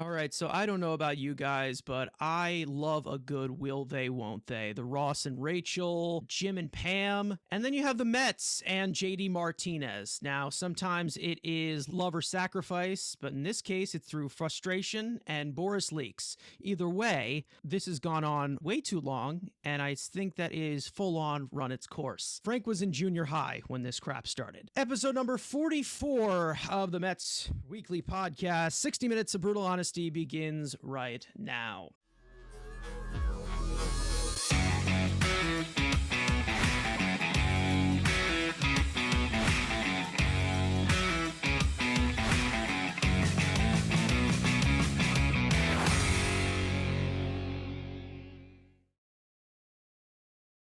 All right, so I don't know about you guys, but I love a good will they, won't they. The Ross and Rachel, Jim and Pam, and then you have the Mets and JD Martinez. Now, sometimes it is love or sacrifice, but in this case, it's through frustration and Boris leaks. Either way, this has gone on way too long, and I think that is full on run its course. Frank was in junior high when this crap started. Episode number 44 of the Mets Weekly Podcast, 60 minutes of brutal honesty begins right now.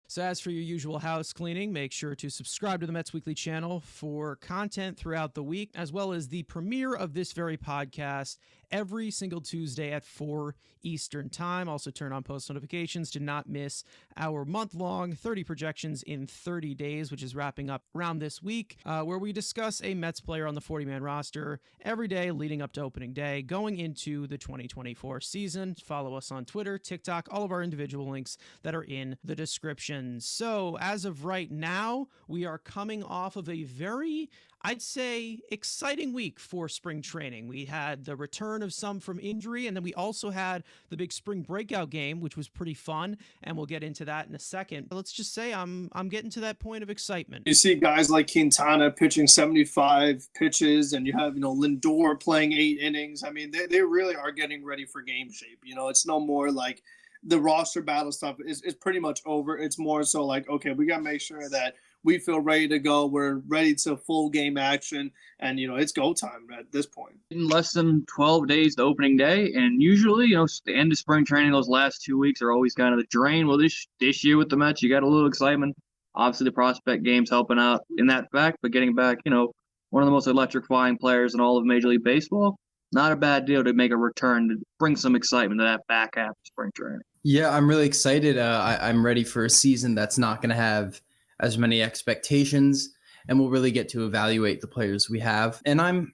So as for your usual house cleaning, make sure to subscribe to the Mets Weekly channel for content throughout the week, as well as the premiere of this very podcast every single Tuesday at 4 Eastern Time. Also turn on post notifications to not miss our month-long 30 projections in 30 days, which is wrapping up around this week, where we discuss a Mets player on the 40-man roster every day leading up to opening day, going into the 2024 season. Follow us on Twitter, TikTok, all of our individual links that are in the description. So as of right now, we are coming off of a very, I'd say, exciting week for spring training. We had the return of some from injury, and then we also had the big spring breakout game, which was pretty fun, and we'll get into that in a second. But let's just say I'm getting to that point of excitement. You see guys like Quintana pitching 75 pitches, and you have, Lindor playing 8 innings. I mean, they really are getting ready for game shape. It's no more like the roster battle stuff is pretty much over. It's more so like, okay, we got to make sure that we feel ready to go. We're ready to full game action, and it's go time at this point. In less than 12 days to opening day, and usually, the end of spring training, those last 2 weeks are always kind of the drain. Well, this year with the Mets, you got a little excitement. Obviously, the prospect game's helping out in that fact, but getting back, one of the most electrifying players in all of Major League Baseball, not a bad deal to make a return to bring some excitement to that back half of spring training. Yeah, I'm really excited. I'm ready for a season that's not going to have as many expectations, and we'll really get to evaluate the players we have. And I'm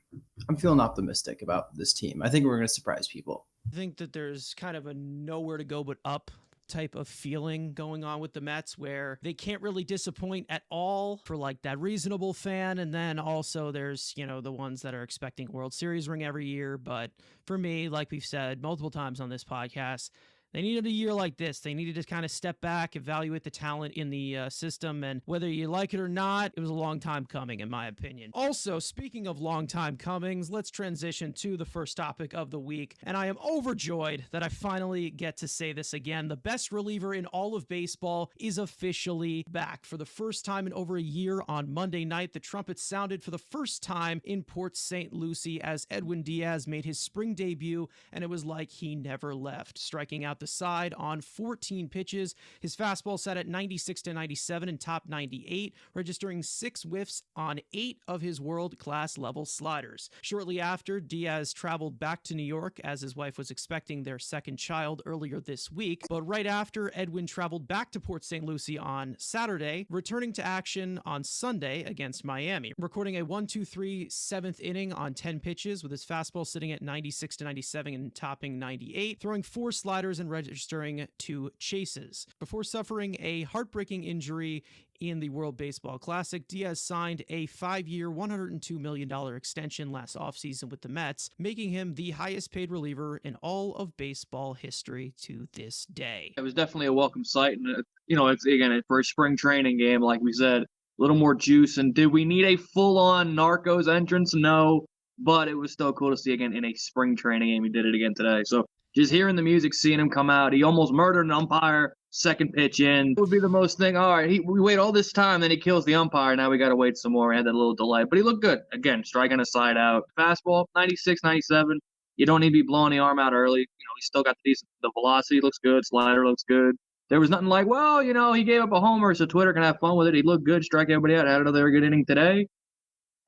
feeling optimistic about this team. I think we're going to surprise people. I think that there's kind of a nowhere to go but up type of feeling going on with the Mets, where they can't really disappoint at all for like that reasonable fan. And then also there's, the ones that are expecting a World Series ring every year. But for me, like we've said multiple times on this podcast, they needed a year like this. They needed to kind of step back, evaluate the talent in the system, and whether you like it or not, it was a long time coming, in my opinion. Also, speaking of long time comings, let's transition to the first topic of the week, and I am overjoyed that I finally get to say this again. The best reliever in all of baseball is officially back. For the first time in over a year on Monday night, the trumpet sounded for the first time in Port St. Lucie as Edwin Diaz made his spring debut, and it was like he never left, striking out the side on 14 pitches. His fastball set at 96 to 97 and top 98, registering 6 whiffs on 8 of his world-class level sliders. Shortly after, Diaz traveled back to New York as his wife was expecting their second child earlier this week. But right after, Edwin traveled back to Port St. Lucie on Saturday, returning to action on Sunday against Miami, recording a 1-2-3 7th inning on 10 pitches with his fastball sitting at 96 to 97 and topping 98, throwing 4 sliders and registering 2 chases. Before suffering a heartbreaking injury in the World Baseball Classic, Diaz signed a 5-year, $102 million extension last offseason with the Mets, making him the highest paid reliever in all of baseball history to this day. It was definitely a welcome sight, and it's again for a spring training game, like we said, a little more juice. And did we need a full-on Narcos entrance? No, but it was still cool to see again in a spring training game. He did it again today, so just hearing the music, seeing him come out, he almost murdered an umpire, second pitch in. It would be the most thing. All right, we wait all this time, then he kills the umpire. Now we got to wait some more. We had that little delay, but he looked good. Again, striking a side out. Fastball, 96, 97. You don't need to be blowing the arm out early. He's still got the velocity looks good. Slider looks good. There was nothing like, well, he gave up a homer, so Twitter can have fun with it. He looked good, strike everybody out, had another good inning today.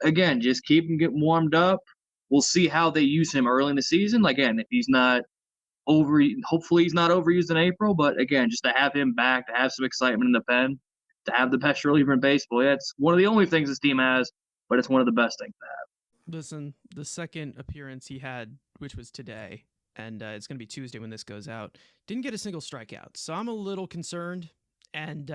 Again, just keep him getting warmed up. We'll see how they use him early in the season. Again, if he's not hopefully he's not overused in April, but again, just to have him back, to have some excitement in the pen, to have the best reliever in baseball, it's one of the only things this team has, but it's one of the best things to have. Listen, the second appearance he had, which was today, and it's going to be Tuesday when this goes out. Didn't get a single strikeout, so I'm a little concerned. And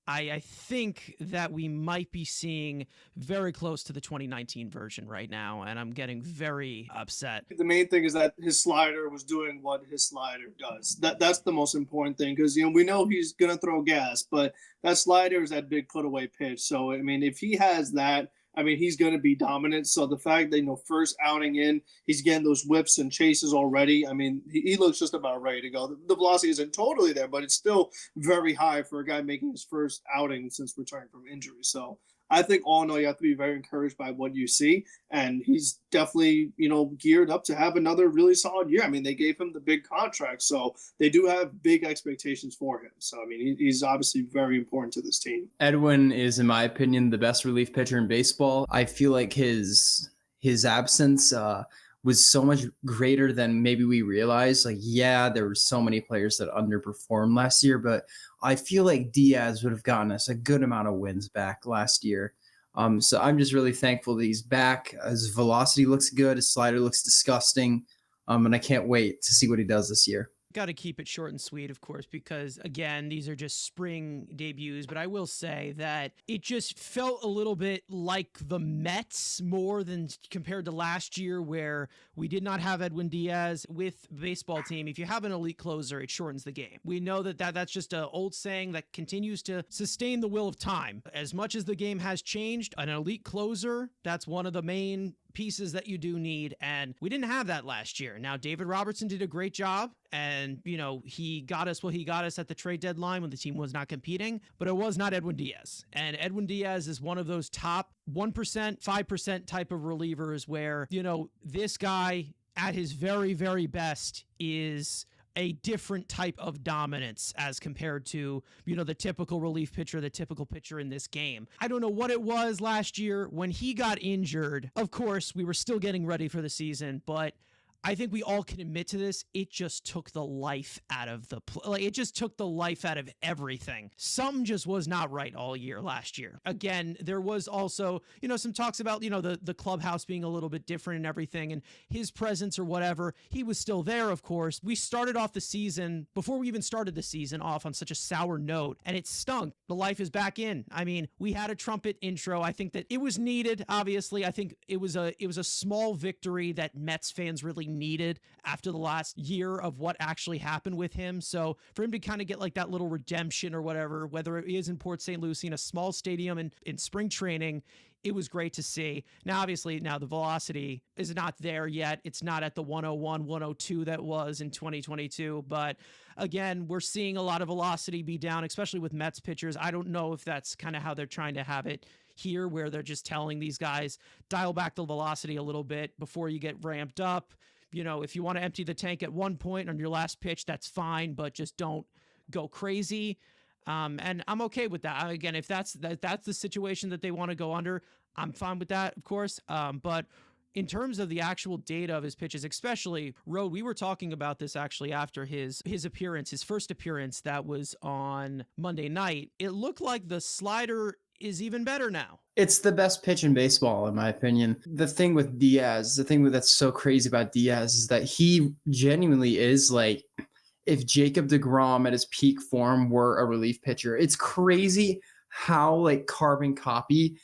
I think that we might be seeing very close to the 2019 version right now, and I'm getting very upset. The main thing is that his slider was doing what his slider does. That's the most important thing, because we know he's gonna throw gas, but that slider is that big put-away pitch. So I mean, if he has that, I mean, he's going to be dominant. So the fact that, first outing in, he's getting those whips and chases already. I mean, he looks just about ready to go. The velocity isn't totally there, but it's still very high for a guy making his first outing since returning from injury. So I think all in all, you have to be very encouraged by what you see. And he's definitely, geared up to have another really solid year. I mean, they gave him the big contract, so they do have big expectations for him. So, I mean, he's obviously very important to this team. Edwin is, in my opinion, the best relief pitcher in baseball. I feel like his absence was so much greater than maybe we realized. Like, yeah, there were so many players that underperformed last year, but I feel like Diaz would have gotten us a good amount of wins back last year. So I'm just really thankful that he's back. His velocity looks good. His slider looks disgusting. And I can't wait to see what he does this year. Got to keep it short and sweet, of course, because, again, these are just spring debuts. But I will say that it just felt a little bit like the Mets more than compared to last year, where we did not have Edwin Diaz with the baseball team. If you have an elite closer, it shortens the game. We know that's just an old saying that continues to sustain the will of time. As much as the game has changed, an elite closer, that's one of the main pieces that you do need, and we didn't have that last year. Now, David Robertson did a great job, and he got us what he got us at the trade deadline when the team was not competing, but it was not Edwin Diaz. And Edwin Diaz is one of those top 1%, 5% type of relievers where, this guy at his very, very best is a different type of dominance as compared to, the typical relief pitcher, the typical pitcher in this game. I don't know what it was last year when he got injured. Of course, we were still getting ready for the season, but I think we all can admit to this. It just took the life out of it just took the life out of everything. Something just was not right all year last year. Again, there was also, some talks about, the clubhouse being a little bit different and everything, and his presence or whatever. He was still there, of course. We started off the season, before we even started the season, off on such a sour note, and it stunk. The life is back in. I mean, we had a trumpet intro. I think that it was needed, obviously. I think it was a small victory that Mets fans really needed after the last year of what actually happened with him. So for him to kind of get like that little redemption or whatever, whether it is in Port St. Lucie in a small stadium in spring training, it was great to see. Now, obviously, the velocity is not there yet. It's not at the 101, 102 that was in 2022. But again, we're seeing a lot of velocity be down, especially with Mets pitchers. I don't know if that's kind of how they're trying to have it here, where they're just telling these guys, dial back the velocity a little bit before you get ramped up. If you want to empty the tank at one point on your last pitch, that's fine, but just don't go crazy. And I'm okay with that. Again, if that's the situation that they want to go under, I'm fine with that, of course. But in terms of the actual data of his pitches, especially Road, we were talking about this actually after his appearance, his first appearance that was on Monday night. It looked like the slider is even better now. It's the best pitch in baseball, in my opinion. The thing with Diaz, that's so crazy about Diaz is that he genuinely is like, if Jacob deGrom at his peak form were a relief pitcher. It's crazy how like carbon copy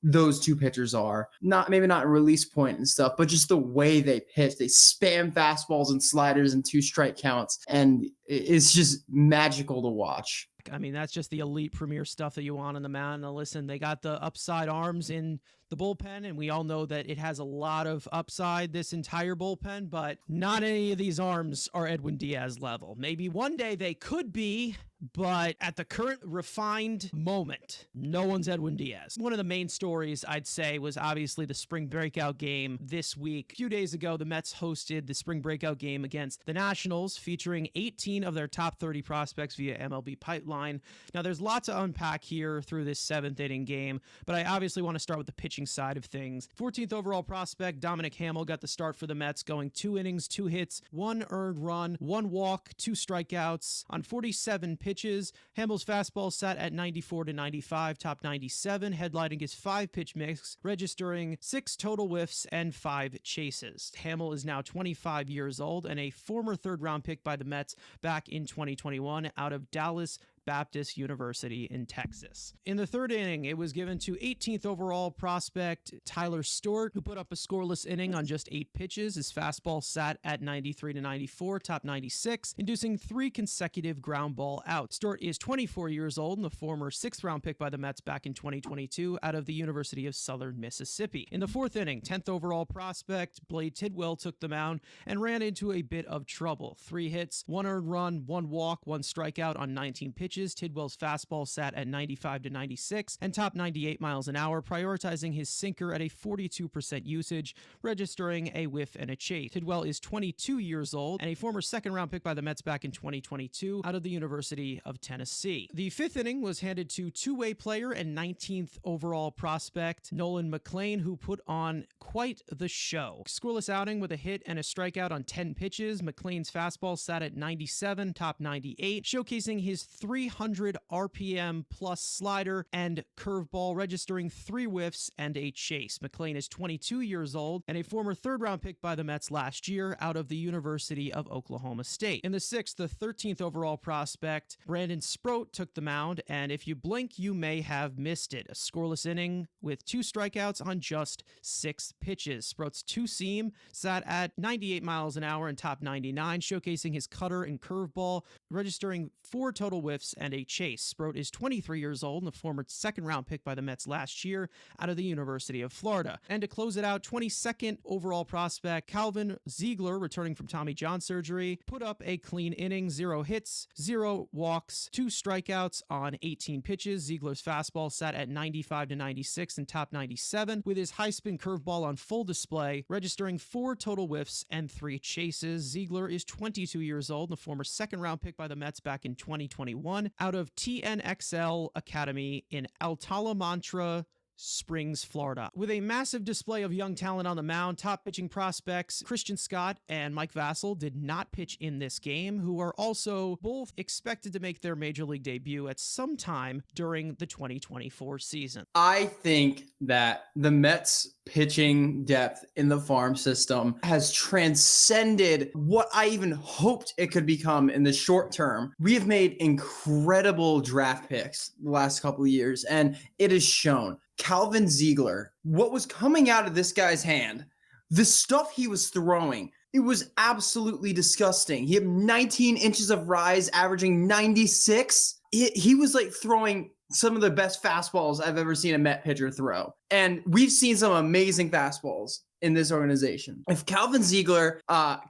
those two pitchers are. Maybe not release point and stuff, but just the way they pitch. They spam fastballs and sliders and 2 strike counts, and it's just magical to watch. I mean, that's just the elite premier stuff that you want on the mound. Now, listen, they got the upside arms in the bullpen, and we all know that it has a lot of upside, this entire bullpen, but not any of these arms are Edwin Diaz level. Maybe one day they could be, but at the current refined moment, no one's Edwin Diaz. One of the main stories, I'd say, was obviously the spring breakout game this week. A few days ago, the Mets hosted the spring breakout game against the Nationals, featuring 18 of their top 30 prospects via MLB Pipeline. Now, there's lots to unpack here through this 7th inning game, but I obviously want to start with the pitching pitching side of things. 14th overall prospect Dominic Hamill got the start for the Mets, going 2 innings, 2 hits, 1 earned run, 1 walk, 2 strikeouts on 47 pitches. Hamill's fastball sat at 94 to 95, top 97, headlighting his 5-pitch mix, registering 6 total whiffs and 5 chases. Hamill is now 25 years old and a former third-round pick by the Mets back in 2021 out of Dallas Baptist University in Texas. In the third inning, it was given to 18th overall prospect Tyler Stewart, who put up a scoreless inning on just 8 pitches. His fastball sat at 93 to 94, top 96, inducing 3 consecutive ground ball outs. Stewart is 24 years old and the former 6th-round pick by the Mets back in 2022 out of the University of Southern Mississippi. In the fourth inning, 10th overall prospect Blade Tidwell took the mound and ran into a bit of trouble. 3 hits, 1 earned run, 1 walk, 1 strikeout on 19 pitches. Tidwell's fastball sat at 95 to 96 and top 98 miles an hour, prioritizing his sinker at a 42% usage, registering a whiff and a chase. Tidwell is 22 years old and a former 2nd-round pick by the Mets back in 2022 out of the University of Tennessee. The 5th inning was handed to two-way player and 19th overall prospect Nolan McLean, who put on quite the show. Scoreless outing with a hit and a strikeout on 10 pitches. McLean's fastball sat at 97, top 98, showcasing his 300 RPM plus slider and curveball, registering 3 whiffs and a chase. McLean is 22 years old and a former 3rd-round pick by the Mets last year out of the University of Oklahoma State. In the 6th, the 13th overall prospect Brandon Sproat took the mound, and if you blink, you may have missed it. A scoreless inning with 2 strikeouts on just 6 pitches. Sproat's 2-seam sat at 98 miles an hour and top 99, showcasing his cutter and curveball, registering 4 total whiffs and a chase. Sproat is 23 years old and the former 2nd-round pick by the Mets last year out of the University of Florida. And to close it out, 22nd overall prospect Calvin Ziegler, returning from Tommy John surgery, put up a clean inning, 0 hits, 0 walks, 2 strikeouts on 18 pitches. Ziegler's fastball sat at 95 to 96 and top 97, with his high-spin curveball on full display, registering 4 total whiffs and 3 chases. Ziegler is 22 years old and the former 2nd-round pick by the Mets back in 2021 out of TNXL Academy in Altalamantra Springs, Florida. With a massive display of young talent on the mound, top pitching prospects Christian Scott and Mike Vassell did not pitch in this game, who are also both expected to make their major league debut at some time during the 2024 season. I think that the Mets pitching depth in the farm system has transcended what I even hoped it could become in the short term. We have made incredible draft picks the last couple of years, and it is shown. Calvin Ziegler, what was coming out of this guy's hand, the stuff he was throwing, it was absolutely disgusting. He had 19 inches of rise, averaging 96. He was like throwing some of the best fastballs I've ever seen a Met pitcher throw. And we've seen some amazing fastballs in this organization. If Calvin Ziegler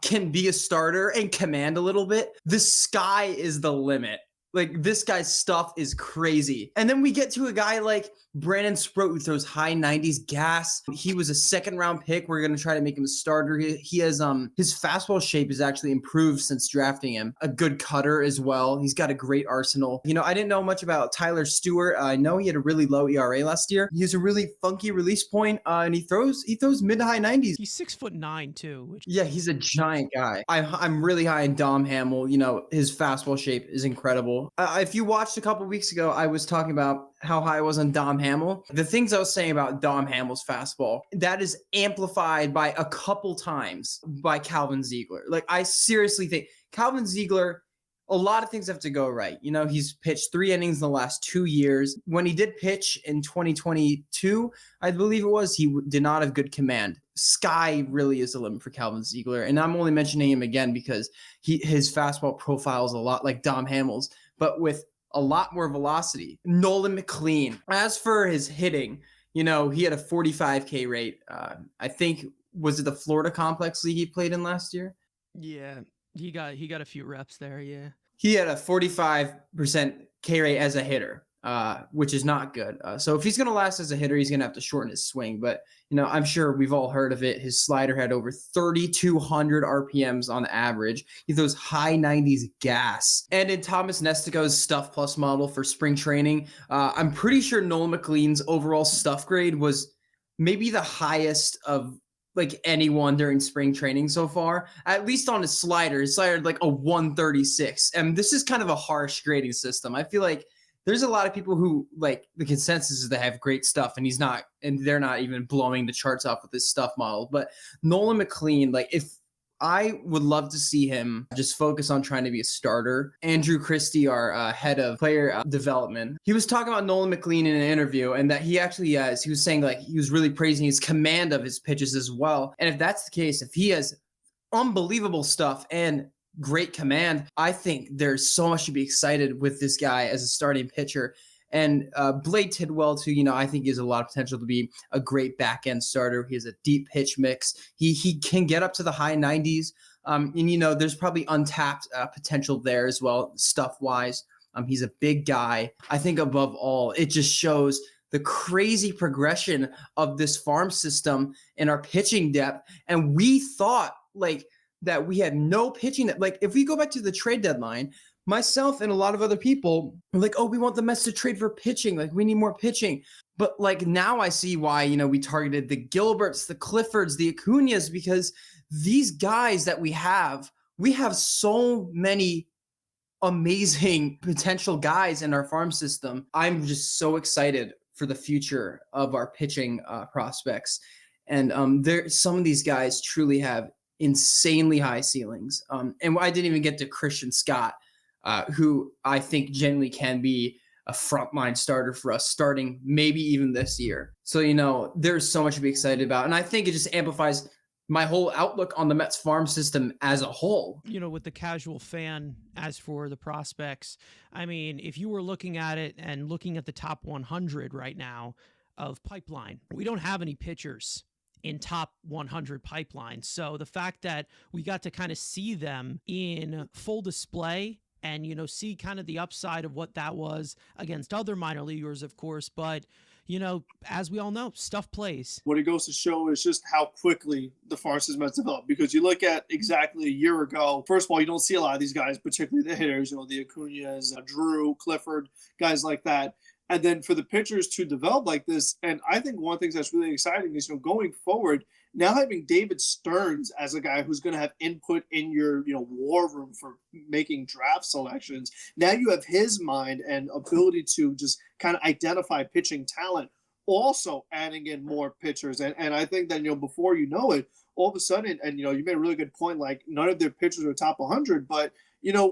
can be a starter and command a little bit, the sky is the limit. Like, this guy's stuff is crazy. And then we get to a guy like Brandon Sproat, who throws high 90s gas. He was a 2nd-round pick. We're going to try to make him a starter. He has his fastball shape has actually improved since drafting him. A good cutter as well. He's got a great arsenal. You know, I didn't know much about Tyler Stewart. I know he had a really low ERA last year. He has a really funky release point, and he throws mid to high 90s. He's 6'9" too. Yeah, he's a giant guy. I'm really high in Dom Hamill. You know, his fastball shape is incredible. If you watched a couple weeks ago, I was talking about how high I was on Dom Hamill. The things I was saying about Dom Hamill's fastball, that is amplified by a couple times by Calvin Ziegler. Like, I seriously think Calvin Ziegler, a lot of things have to go right. You know, he's pitched 3 innings in the last 2 years. When he did pitch in 2022, I believe it was, he did not have good command. Sky really is the limit for Calvin Ziegler. And I'm only mentioning him again because his fastball profile is a lot like Dom Hamill's, but with a lot more velocity. Nolan McLean. As for his hitting, you know, he had a 45K rate. I think, was it the Florida Complex League he played in last year? Yeah, he got a few reps there, yeah. He had a 45% K rate as a hitter, which is not good. So if he's going to last as a hitter, he's going to have to shorten his swing. But, you know, I'm sure we've all heard of it. His slider had over 3,200 RPMs on average. He throws high 90s gas. And in Thomas Nestico's Stuff Plus model for spring training, I'm pretty sure Nolan McLean's overall stuff grade was maybe the highest of like anyone during spring training so far, at least on his slider. His slider like a 136. And this is kind of a harsh grading system. I feel like there's a lot of people who like the consensus is they have great stuff and they're not even blowing the charts off with this stuff model. But Nolan McLean, like if I would love to see him just focus on trying to be a starter. Andrew Christie, our head of player development, he was talking about Nolan McLean in an interview, and that he actually he was saying like he was really praising his command of his pitches as well. And if that's the case, if he has unbelievable stuff and great command, I think there's so much to be excited with this guy as a starting pitcher. And Blade Tidwell, too, I think he has a lot of potential to be a great back-end starter. He has a deep pitch mix. He can get up to the high 90s. There's probably untapped potential there as well, stuff-wise. He's a big guy. I think above all, it just shows the crazy progression of this farm system and our pitching depth. And we thought, that we had no pitching. If we go back to the trade deadline, myself and a lot of other people were like, oh, we want the Mets to trade for pitching. Like, we need more pitching. But now I see why, we targeted the Gilberts, the Cliffords, the Acuñas, because these guys that we have so many amazing potential guys in our farm system. I'm just so excited for the future of our pitching prospects. And some of these guys truly have insanely high ceilings. And I didn't even get to Christian Scott, who I think genuinely can be a frontline starter for us starting maybe even this year. So, there's so much to be excited about. And I think it just amplifies my whole outlook on the Mets farm system as a whole. With the casual fan, as for the prospects, I mean, if you were looking at it and looking at the top 100 right now of pipeline, we don't have any pitchers in top 100 pipelines. So the fact that we got to kind of see them in full display and, see kind of the upside of what that was against other minor leaguers, of course, but as we all know, stuff plays. What it goes to show is just how quickly the farm system has developed. Because you look at exactly a year ago, first of all, you don't see a lot of these guys, particularly the hitters, the Acuñas, Drew, Clifford, guys like that. And then for the pitchers to develop like this, and I think one of the things that's really exciting is, going forward, now having David Stearns as a guy who's going to have input in your, war room for making draft selections. Now you have his mind and ability to just kind of identify pitching talent, also adding in more pitchers. And I think that, before you know it, all of a sudden, and, you made a really good point, like none of their pitchers are top 100, but,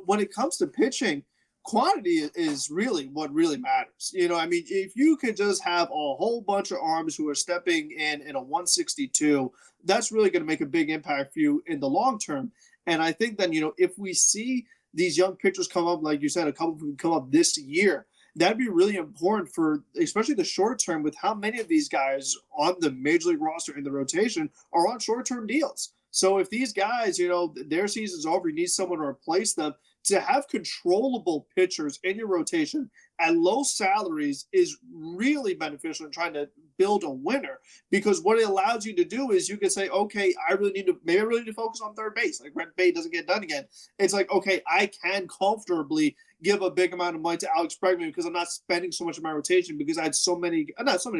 when it comes to pitching, quantity is really what really matters. If you can just have a whole bunch of arms who are stepping in a 162, that's really going to make a big impact for you in the long term. And I think that, if we see these young pitchers come up, like you said, a couple of them come up this year, that'd be really important for especially the short term, with how many of these guys on the major league roster in the rotation are on short-term deals. So if these guys, their season's over, you need someone to replace them. To have controllable pitchers in your rotation at low salaries is really beneficial in trying to build a winner, because what it allows you to do is you can say, okay, I really need to focus on third base. Like Brent Bay doesn't get done again. It's like, okay, I can comfortably give a big amount of money to Alex Bregman because I'm not spending so much in my rotation, because I had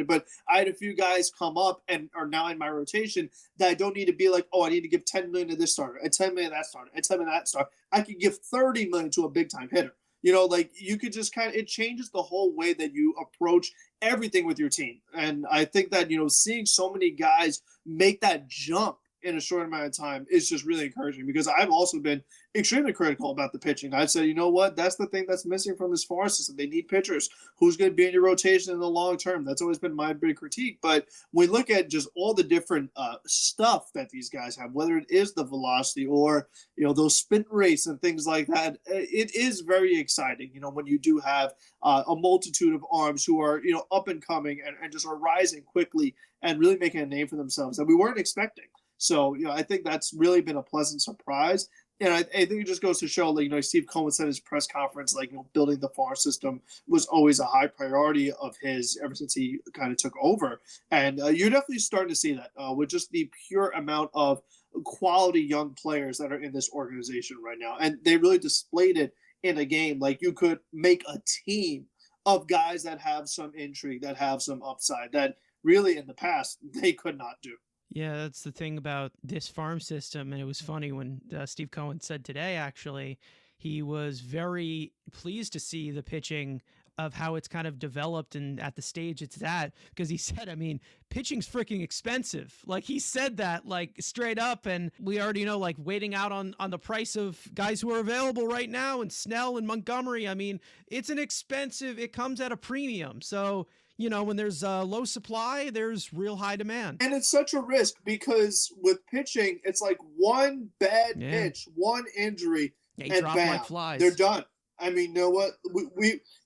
but I had a few guys come up and are now in my rotation that I don't need to be like, oh, I need to give $10 million to this starter, and $10 million to that starter, and $10 million to that starter. I could give $30 million to a big time hitter. You could just it changes the whole way that you approach everything with your team. And I think that, seeing so many guys make that jump in a short amount of time is just really encouraging, because I've also been extremely critical about the pitching. I've said, that's the thing that's missing from this farm system. They need pitchers. Who's going to be in your rotation in the long term? That's always been my big critique. But when we look at just all the different stuff that these guys have, whether it is the velocity or, those spin rates and things like that, it is very exciting, when you do have a multitude of arms who are, up and coming and just are rising quickly and really making a name for themselves that we weren't expecting. So, I think that's really been a pleasant surprise. And I think it just goes to show, Steve Cohen said in his press conference, building the farm system was always a high priority of his ever since he kind of took over. And you're definitely starting to see that with just the pure amount of quality young players that are in this organization right now. And they really displayed it in a game. Like, you could make a team of guys that have some intrigue, that have some upside, that really in the past they could not do. Yeah, that's the thing about this farm system. And it was funny when Steve Cohen said today, actually, he was very pleased to see the pitching of how it's kind of developed and at the stage it's at, because he said, I mean, pitching's freaking expensive. Like he said that like straight up. And we already know, like waiting out on the price of guys who are available right now and Snell and Montgomery. I mean, it's an expensive, it comes at a premium. So, you know, when there's low supply, there's real high demand. And it's such a risk because with pitching, it's like one bad pitch, one injury, They and drop bam, like flies. they're done. I mean, you know what?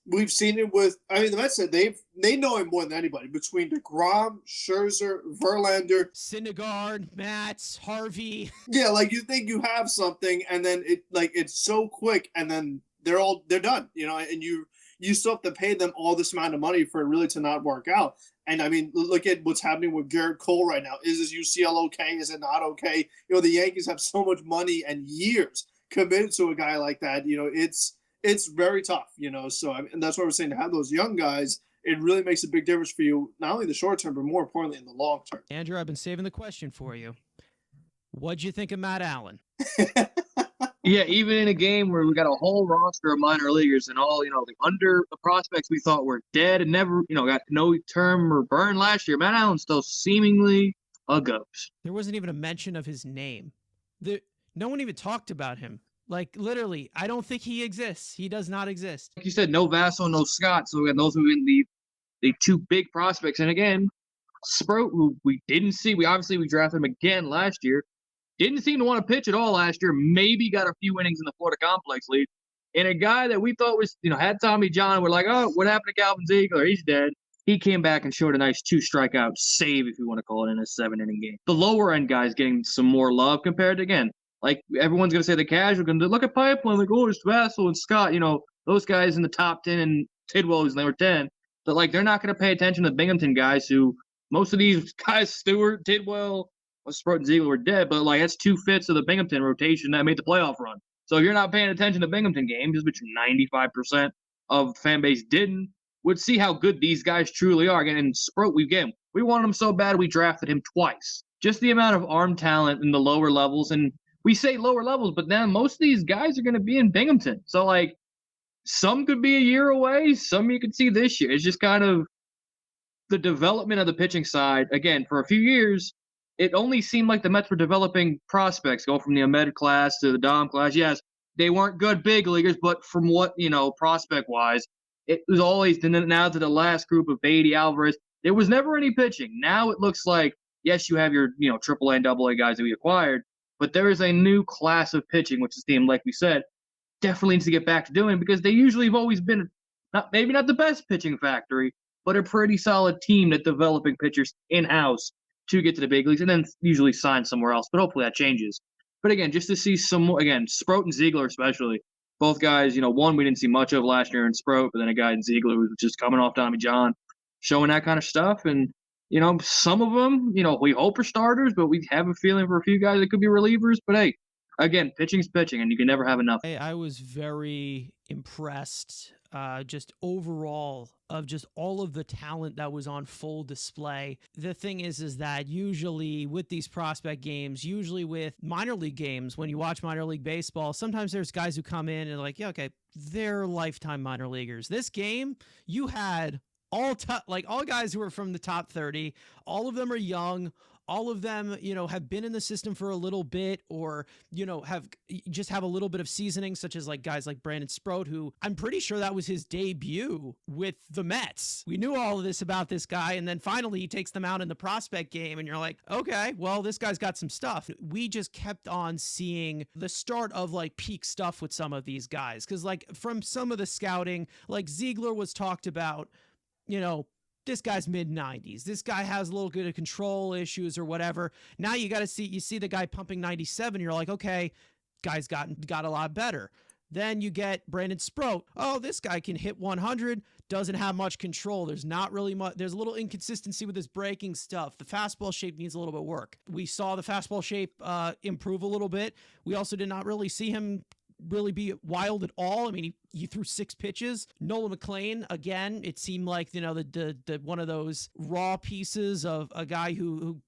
We've seen it with. I mean, the Mets said they know him more than anybody. Between DeGrom, Scherzer, Verlander, Syndergaard, Matz, Harvey. yeah, like you think you have something, and then it's so quick, and then they're done. You know, and you still have to pay them all this amount of money for it really to not work out. And I mean, look at what's happening with Garrett Cole right now. Is his UCL okay? Is it not okay? You know, the Yankees have so much money and years committed to a guy like that. You know, it's very tough, you know. So, and that's why we're saying to have those young guys, it really makes a big difference for you, not only the short term, but more importantly in the long term. Andrew, I've been saving the question for you. What'd you think of Matt Allen? Yeah, even in a game where we got a whole roster of minor leaguers and all, you know, the prospects we thought were dead and never, you know, got no term or burn last year, Matt Allen's still seemingly a ghost. There wasn't even a mention of his name. No one even talked about him. Like, literally, I don't think he exists. He does not exist. Like you said, no Vassell, no Scott. So we got those who been the two big prospects. And again, Sproat, who we didn't see. We drafted him again last year. Didn't seem to want to pitch at all last year. Maybe got a few innings in the Florida Complex League. And a guy that we thought was, you know, had Tommy John. We're like, oh, what happened to Calvin Ziegler? He's dead. He came back and showed a nice 2-strikeout save, if you want to call it, in a 7-inning game. The lower end guys getting some more love compared to, again, like everyone's going to say the casual, going to look at Pipeline, like, oh, it's Vassell and Scott, you know, those guys in the top 10 and Tidwell was number 10. But, like, they're not going to pay attention to the Binghamton guys who, most of these guys, Stewart, Tidwell, Sproat and Ziegler were dead, but, like, that's 2/5 of the Binghamton rotation that made the playoff run. So if you're not paying attention to Binghamton games, which 95% of the fan base didn't, would see how good these guys truly are. Again, and Sproat, we wanted him so bad we drafted him twice. Just the amount of arm talent in the lower levels, and we say lower levels, but now most of these guys are going to be in Binghamton. So, like, some could be a year away, some you could see this year. It's just kind of the development of the pitching side. Again, for a few years, it only seemed like the Mets were developing prospects, going from the Ahmed class to the Dom class. Yes, they weren't good big leaguers, but from what, you know, prospect-wise, it was always now to the last group of Beatty, Alvarez. There was never any pitching. Now it looks like, yes, you have your, you know, AAA and AA guys that we acquired, but there is a new class of pitching, which this team, like we said, definitely needs to get back to doing, because they usually have always been maybe not the best pitching factory, but a pretty solid team at developing pitchers in-house to get to the big leagues and then usually sign somewhere else. But hopefully that changes. But again, just to see some more, again, Sproat and Ziegler especially, both guys, you know, one we didn't see much of last year in Sproat, but then a guy in Ziegler who was just coming off Tommy John, showing that kind of stuff. And, you know, some of them, you know, we hope are starters, but we have a feeling for a few guys that could be relievers. But hey, again, pitching's pitching, and you can never have enough. I was very impressed just overall of just all of the talent that was on full display. The thing is that usually with these prospect games, usually with minor league games, when you watch minor league baseball, sometimes there's guys who come in and like, yeah, okay, they're lifetime minor leaguers. This game, you had all guys who were from the top 30. All of them are young. All of them, you know, have been in the system for a little bit, or, you know, have a little bit of seasoning, such as like guys like Brandon Sproat, who I'm pretty sure that was his debut with the Mets. We knew all of this about this guy, and then finally he takes them out in the prospect game, and you're like, okay, well, this guy's got some stuff. We just kept on seeing the start of like peak stuff with some of these guys, because like from some of the scouting, like Ziegler was talked about, you know, this guy's mid-90s. This guy has a little bit of control issues or whatever. Now you see the guy pumping 97. You're like, okay, guy's got a lot better. Then you get Brandon Sproat. Oh, this guy can hit 100, doesn't have much control. There's not really much. There's a little inconsistency with his breaking stuff. The fastball shape needs a little bit of work. We saw the fastball shape improve a little bit. We also did not really see him really be wild at all. I mean, he threw 6 pitches. Nolan McLean, again, it seemed like, the one of those raw pieces of a guy who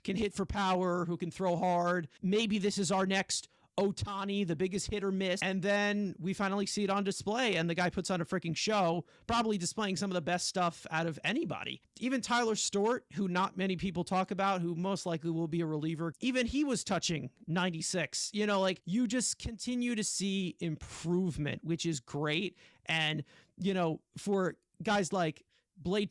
can hit for power, who can throw hard. Maybe this is our next Ohtani, the biggest hit or miss. And then we finally see it on display, and the guy puts on a freaking show, probably displaying some of the best stuff out of anybody. Even Tyler Stewart, who not many people talk about, who most likely will be a reliever, even he was touching 96. You just continue to see improvement, which is great. And, for guys like Blade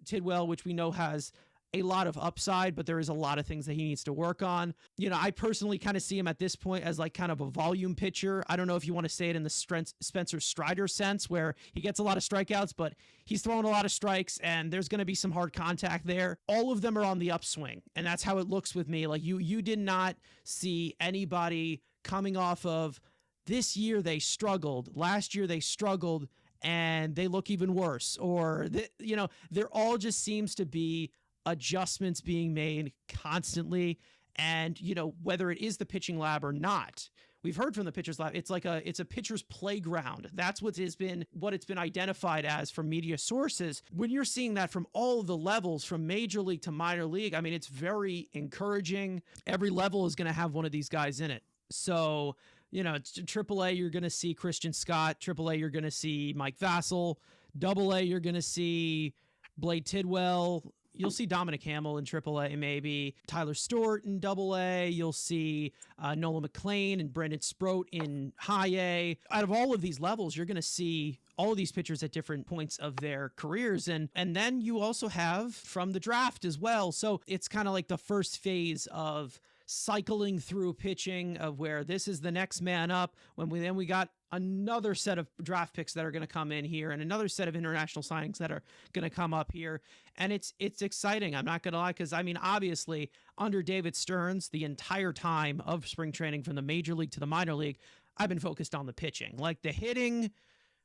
Tidwell, which we know has a lot of upside, but there is a lot of things that he needs to work on. I personally kind of see him at this point as like kind of a volume pitcher. I don't know if you want to say it in the Spencer Strider sense, where he gets a lot of strikeouts, but he's throwing a lot of strikes and there's going to be some hard contact there. All of them are on the upswing, and that's how it looks with me. Like you did not see anybody coming off of this year they struggled, last year they struggled, and they look even worse. Or, there all just seems to be adjustments being made constantly. And, whether it is the pitching lab or not, we've heard from the pitcher's lab, it's a pitcher's playground. That's what it's been identified as from media sources. When you're seeing that from all of the levels, from major league to minor league, I mean, it's very encouraging. Every level is going to have one of these guys in it. So, it's AAA, you're going to see Christian Scott. AAA, you're going to see Mike Vassell. AA, you're going to see Blade Tidwell. You'll see Dominic Hamill in AAA, maybe Tyler Stewart in AA. You'll see Nolan McLean and Brendan Sproat in High A. Out of all of these levels, you're going to see all of these pitchers at different points of their careers. And then you also have from the draft as well. So it's kind of like the first phase of cycling through pitching, of where this is the next man up. We got another set of draft picks that are going to come in here, and another set of international signings that are going to come up here. And it's exciting. I'm not going to lie, because I mean, obviously under David Stearns, the entire time of spring training from the major league to the minor league, I've been focused on the pitching. Like the hitting,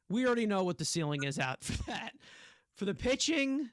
we already know what the ceiling is out for that. For the pitching,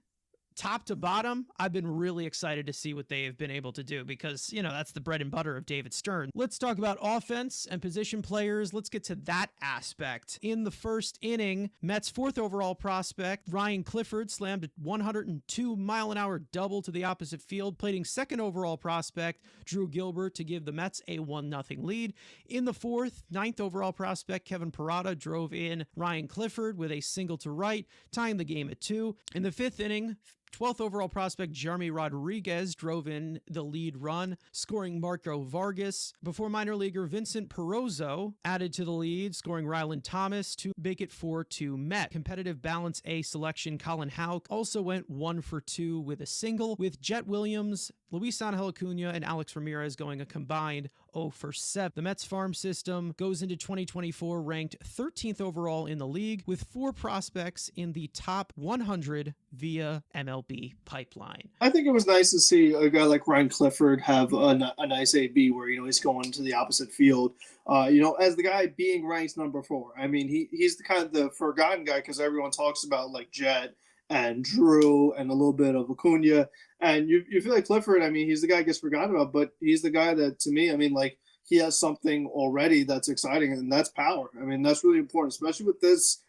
top to bottom, I've been really excited to see what they have been able to do, because, that's the bread and butter of David Stern. Let's talk about offense and position players. Let's get to that aspect. In the first inning, Mets' 4th overall prospect, Ryan Clifford, slammed a 102-mile-an-hour double to the opposite field, plating 2nd overall prospect, Drew Gilbert, to give the Mets a 1-0 lead. In the 4th, 9th overall prospect, Kevin Parada, drove in Ryan Clifford with a single to right, tying the game at 2. In the 5th inning, 12th overall prospect Jeremy Rodriguez drove in the lead run, scoring Marco Vargas, before minor leaguer Vincent Perozzo added to the lead, scoring Ryland Thomas to make it 4-2 Met. Competitive Balance A selection Colin Houck also went 1 for 2 with a single, with Jet Williams, Luis Angel Acuna, and Alex Ramirez going a combined 0 for 7. The Mets farm system goes into 2024 ranked 13th overall in the league, with 4 prospects in the top 100 via MLB pipeline. I think it was nice to see a guy like Ryan Clifford have a nice AB where, he's going to the opposite field. As the guy being ranked number 4. I mean, he's the kind of the forgotten guy, because everyone talks about like Jet and Drew and a little bit of Acuna. And you feel like Clifford, I mean, he's the guy that gets forgotten about, but he's the guy that, to me, I mean, like, he has something already that's exciting, and that's power. I mean, that's really important, especially with this,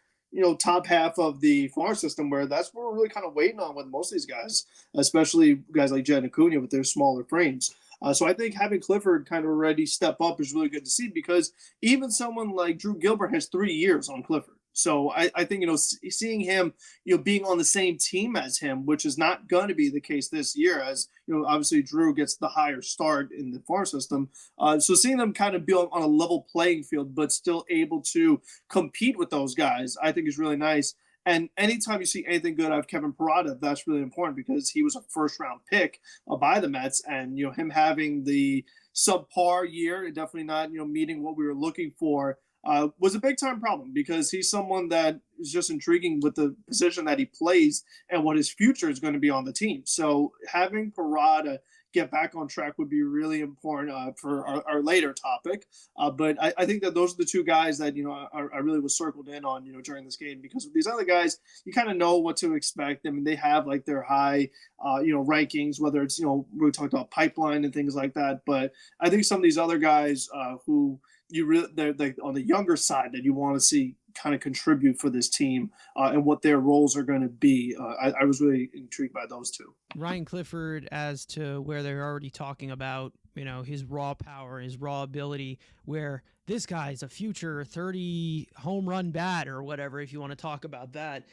top half of the farm system, where that's what we're really kind of waiting on with most of these guys, especially guys like Jet and Acuna with their smaller frames. So I think having Clifford kind of already step up is really good to see, because even someone like Drew Gilbert has 3 years on Clifford. So I think, seeing him, being on the same team as him, which is not going to be the case this year, as, obviously Drew gets the higher start in the farm system. So seeing them kind of be on a level playing field, but still able to compete with those guys, I think is really nice. And anytime you see anything good out of Kevin Parada, that's really important, because he was a first-round pick by the Mets, and him having the subpar year, definitely not meeting what we were looking for, was a big-time problem, because he's someone that is just intriguing with the position that he plays and what his future is going to be on the team. So having Parada get back on track would be really important for our later topic. But I think that those are the 2 guys that, I really was circled in on, during this game, because with these other guys, you kind of know what to expect. I mean, they have like their high, rankings, whether it's, we talked about pipeline and things like that. But I think some of these other guys who they're on the younger side that you want to see kind of contribute for this team and what their roles are going to be. I was really intrigued by those two. Ryan Clifford, as to where they're already talking about, his raw power, his raw ability, where this guy's a future 30 home run bat or whatever, if you want to talk about that.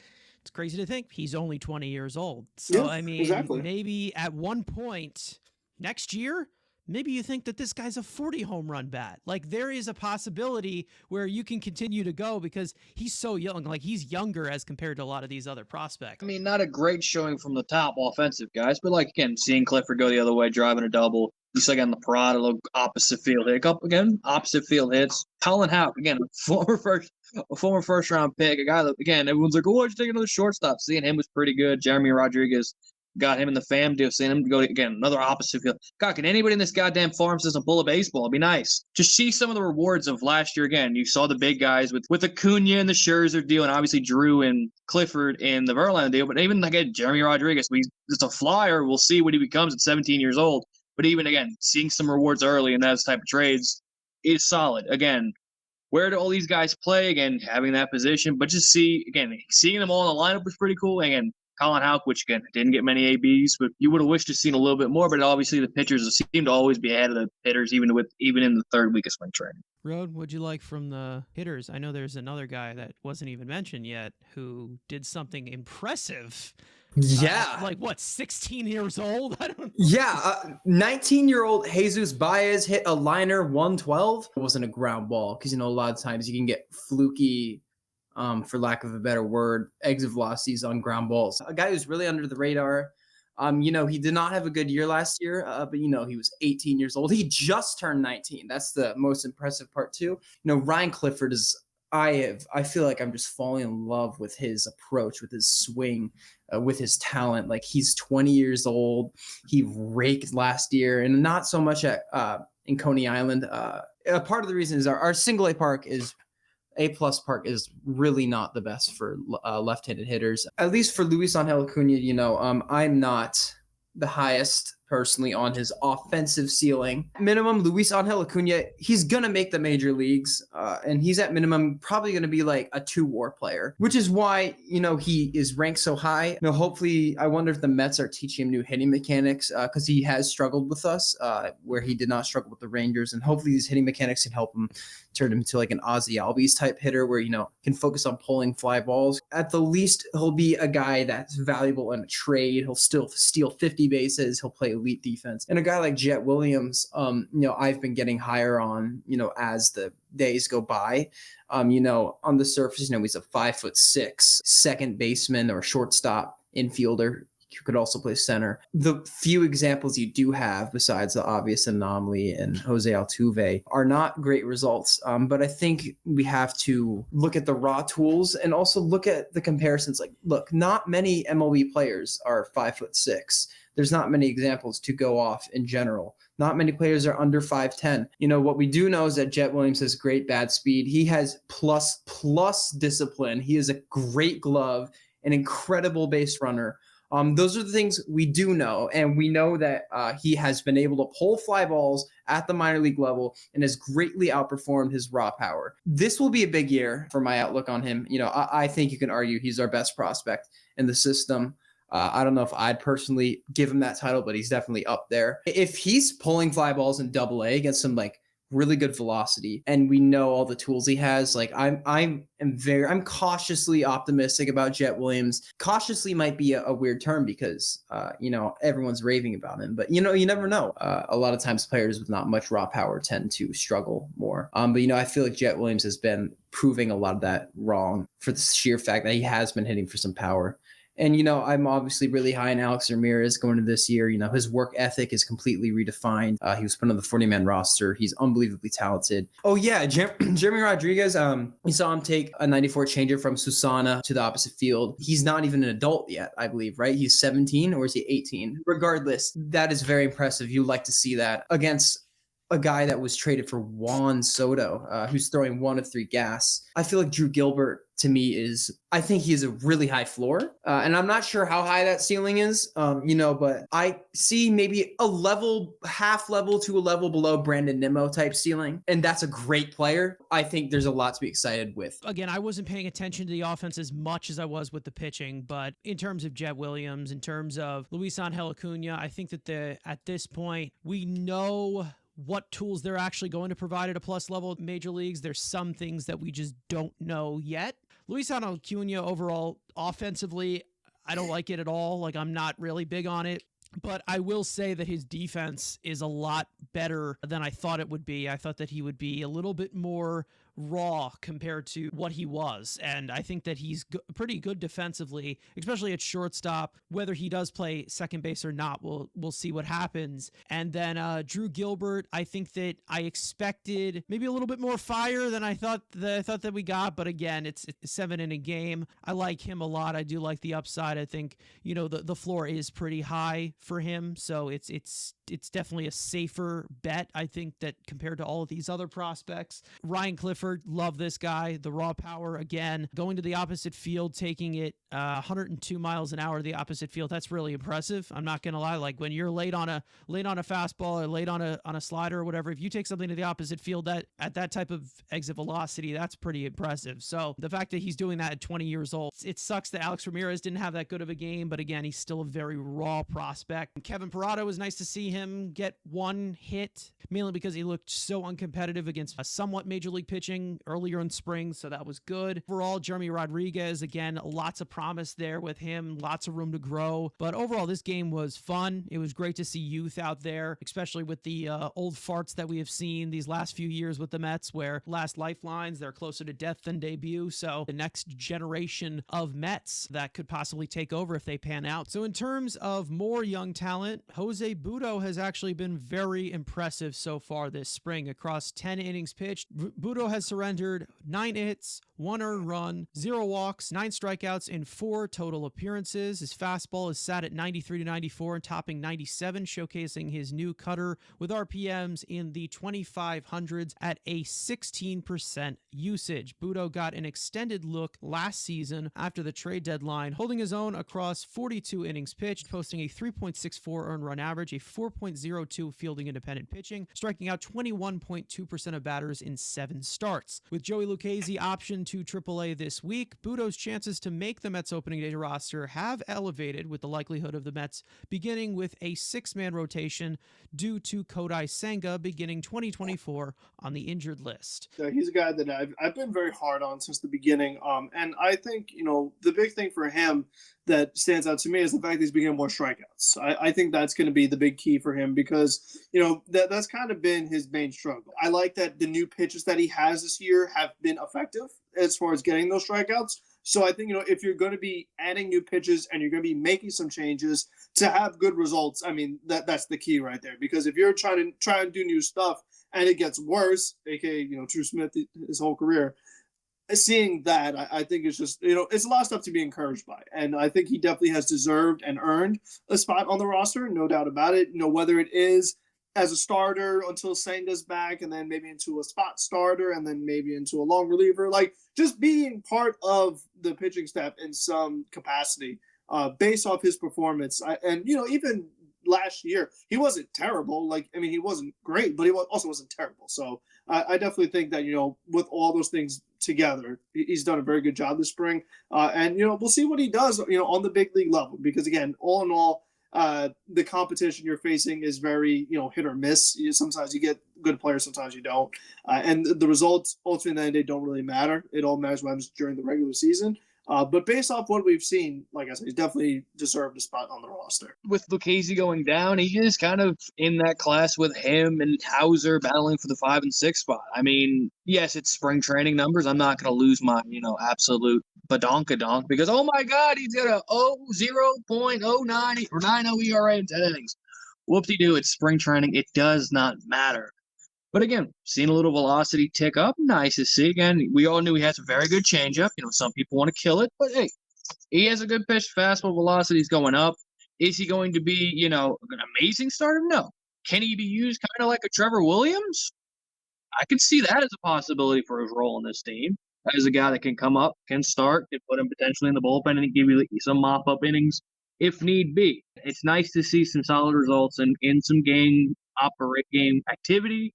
It's crazy to think he's only 20 years old. So, Yeah, I mean, exactly. maybe at one point next year, maybe you think that this guy's a 40 home run bat. Like, there is a possibility where you can continue to go because he's so young. Like, he's younger as compared to a lot of these other prospects. I mean, not a great showing from the top offensive guys, but like, again, seeing Clifford go the other way, driving a double. You saw again the Parada, little opposite field hit. Again, opposite field hits. Colin Houck, again, a former first round pick, a guy that, again, everyone's like, oh, why'd you take another shortstop? Seeing him was pretty good. Jeremy Rodriguez got him in the fam deal, seeing him go again, another opposite field. God, can anybody in this goddamn farm system pull a baseball? It'd be nice. Just see some of the rewards of last year again. You saw the big guys with Acuna and the Scherzer deal, and obviously Drew and Clifford in the Verlander deal. But even again, Jeremy Rodriguez, it's a flyer. We'll see what he becomes at 17 years old. But even again, seeing some rewards early in those type of trades is solid. Again, where do all these guys play? Again, having that position, but just seeing them all in the lineup was pretty cool. Again, Colin Houck, which again didn't get many ABs, but you would have wished to seen a little bit more. But obviously, the pitchers seem to always be ahead of the hitters, even in the third week of spring training. Rode, what'd you like from the hitters? I know there's another guy that wasn't even mentioned yet who did something impressive. Yeah. 16 years old? I don't know. Yeah. 19-year-old Jesus Baez hit a liner 112. It wasn't a ground ball because, a lot of times you can get fluky, for lack of a better word, exit velocities on ground balls. A guy who's really under the radar. He did not have a good year last year, but, he was 18 years old. He just turned 19. That's the most impressive part, too. Ryan Clifford is I feel like I'm just falling in love with his approach, with his swing, with his talent. Like, he's 20 years old. He raked last year, and not so much in Coney Island. Part of the reason is our single A park is A-plus park is really not the best for left-handed hitters. At least for Luis Angel Acuna, I'm not the highest personally on his offensive ceiling. Minimum, Luis Angel Acuna, he's going to make the major leagues, and he's at minimum probably going to be like a 2-WAR player, which is why, he is ranked so high. Hopefully, I wonder if the Mets are teaching him new hitting mechanics because he has struggled with us where he did not struggle with the Rangers, and hopefully these hitting mechanics can help him turn him into like an Ozzy Albies type hitter where, can focus on pulling fly balls. At the least, he'll be a guy that's valuable in a trade. He'll still steal 50 bases. He'll play elite defense. And a guy like Jet Williams, I've been getting higher on, as the days go by. On the surface, he's a 5'6" second baseman or shortstop infielder. You could also play center. The few examples you do have, besides the obvious anomaly and Jose Altuve, are not great results. But I think we have to look at the raw tools and also look at the comparisons. Like, look, not many MLB players are 5'6". There's not many examples to go off in general. Not many players are under 5'10". What we do know is that Jet Williams has great bat speed. He has plus discipline. He is a great glove, an incredible base runner. Those are the things we do know, and we know that he has been able to pull fly balls at the minor league level and has greatly outperformed his raw power. This will be a big year for my outlook on him. I think you can argue he's our best prospect in the system. I don't know if I'd personally give him that title, but he's definitely up there. If he's pulling fly balls in Double-A against some really good velocity, and we know all the tools he has, I'm cautiously optimistic about Jet Williams. Cautiously might be a weird term because everyone's raving about him, but you never know. A lot of times players with not much raw power tend to struggle more. But I feel like Jet Williams has been proving a lot of that wrong for the sheer fact that he has been hitting for some power. And, I'm obviously really high on Alex Ramirez going into this year. His work ethic is completely redefined. He was put on the 40-man roster. He's unbelievably talented. Oh, yeah. Jeremy Rodriguez, we saw him take a 94 changer from Susana to the opposite field. He's not even an adult yet, I believe, right? He's 17 or is he 18? Regardless, that is very impressive. You like to see that against a guy that was traded for Juan Soto, who's throwing 1 of 3 gas. I feel like Drew Gilbert, to me, I think he has a really high floor. And I'm not sure how high that ceiling is, but I see maybe half level to a level below Brandon Nimmo type ceiling. And that's a great player. I think there's a lot to be excited with. Again, I wasn't paying attention to the offense as much as I was with the pitching, but in terms of Jet Williams, in terms of Luis Angel Acuna, I think that at this point, we know what tools they're actually going to provide at a plus level at major leagues. There's some things that we just don't know yet. Luis Angel Acuna overall, offensively, I don't like it at all. Like, I'm not really big on it. But I will say that his defense is a lot better than I thought it would be. I thought that he would be a little bit more raw compared to what he was. And I think that he's pretty good defensively, especially at shortstop. Whether he does play second base or not, we'll see what happens. And then Drew Gilbert, I think that I expected maybe a little bit more fire than I thought that we got. But again, it's a 7-inning game. I like him a lot. I do like the upside. I think, the floor is pretty high for him. So it's definitely a safer bet, I think, that compared to all of these other prospects. Ryan Clifford, love this guy. The raw power, again, going to the opposite field, taking it 102 miles an hour to the opposite field. That's really impressive. I'm not going to lie. Like, when you're late on a fastball or late on a slider or whatever, if you take something to the opposite field at that type of exit velocity, that's pretty impressive. So the fact that he's doing that at 20 years old, it sucks that Alex Ramirez didn't have that good of a game, but again, he's still a very raw prospect. Kevin Parada, was nice to see him get one hit, mainly because he looked so uncompetitive against a somewhat major league pitching earlier in spring, so that was good. Overall, Jeremy Rodriguez, again, lots of promise there with him, lots of room to grow. But overall, this game was fun. It was great to see youth out there, especially with the old farts that we have seen these last few years with the Mets, where last lifelines, they're closer to death than debut. So the next generation of Mets that could possibly take over if they pan out. So in terms of more young talent, Jose Butto has actually been very impressive so far this spring. Across 10 innings pitched, Butto has surrendered 9 hits, 1 earned run, 0 walks, 9 strikeouts in 4 total appearances. His fastball is sat at 93 to 94 and topping 97, showcasing his new cutter with RPMs in the 2500s at a 16% usage. Butto got an extended look last season after the trade deadline, holding his own across 42 innings pitched, posting a 3.64 earned run average, a 4.02 fielding independent pitching, striking out 21.2% of batters in 7 starts. With Joey Lucchesi optioned to AAA this week, Butto's chances to make the Mets opening day roster have elevated, with the likelihood of the Mets beginning with a 6-man rotation due to Kodai Senga beginning 2024 on the injured list. Yeah, he's a guy that I've been very hard on since the beginning. And I think, the big thing for him that stands out to me is the fact that he's been getting more strikeouts. I think that's going to be the big key for him because, that's kind of been his main struggle. I like that the new pitches that he has this year have been effective as far as getting those strikeouts. So I think, if you're going to be adding new pitches and you're going to be making some changes to have good results, I mean, that's the key right there. Because if you're trying to do new stuff and it gets worse, aka, Drew Smith his whole career, seeing that, I think it's just, it's a lot of stuff to be encouraged by. And I think he definitely has deserved and earned a spot on the roster, no doubt about it. Whether it is as a starter until Senga's back and then maybe into a spot starter and then maybe into a long reliever, like just being part of the pitching staff in some capacity based off his performance. Even last year, he wasn't terrible. He wasn't great, but he also wasn't terrible. So I definitely think that, with all those things together, he's done a very good job this spring. And we'll see what he does, on the big league level, because again, all in all, the competition you're facing is very, hit or miss. Sometimes you get good players, sometimes you don't. And the results ultimately in the end, they don't really matter. It all matters what happens during the regular season. But based off what we've seen, like I said, he's definitely deserved a spot on the roster. With Lucchesi going down, he is kind of in that class with him and Hauser battling for the 5 and 6 spot. I mean, yes, it's spring training numbers. I'm not going to lose my, absolute badonkadonk because, oh my God, he's got a 0.09 or 90 ERA in 10 innings. Whoop-de-doo, it's spring training. It does not matter. But again, seeing a little velocity tick up, nice to see. Again, we all knew he has a very good changeup. Some people want to kill it, but hey, he has a good pitch. Fastball velocity is going up. Is he going to be, an amazing starter? No. Can he be used kind of like a Trevor Williams? I could see that as a possibility for his role in this team. As a guy that can come up, can start, can put him potentially in the bullpen and give you some mop-up innings if need be. It's nice to see some solid results and in some game activity,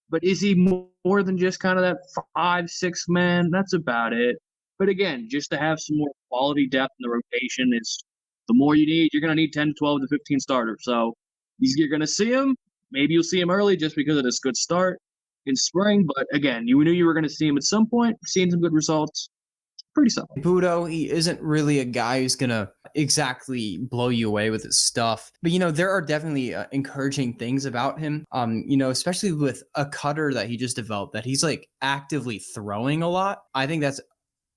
but is he more than just kind of that 5-6 man? That's about it. But again, just to have some more quality depth in the rotation is the more you need. You're going to need 10 to 12 to 15 starters. So you're going to see him. Maybe you'll see him early just because of this good start in spring. But again, you knew you were going to see him at some point. We're seeing some good results. Pretty solid. Butto, he isn't really a guy who's going to exactly blow you away with his stuff. But, there are definitely encouraging things about him, especially with a cutter that he just developed that he's like actively throwing a lot. I think that's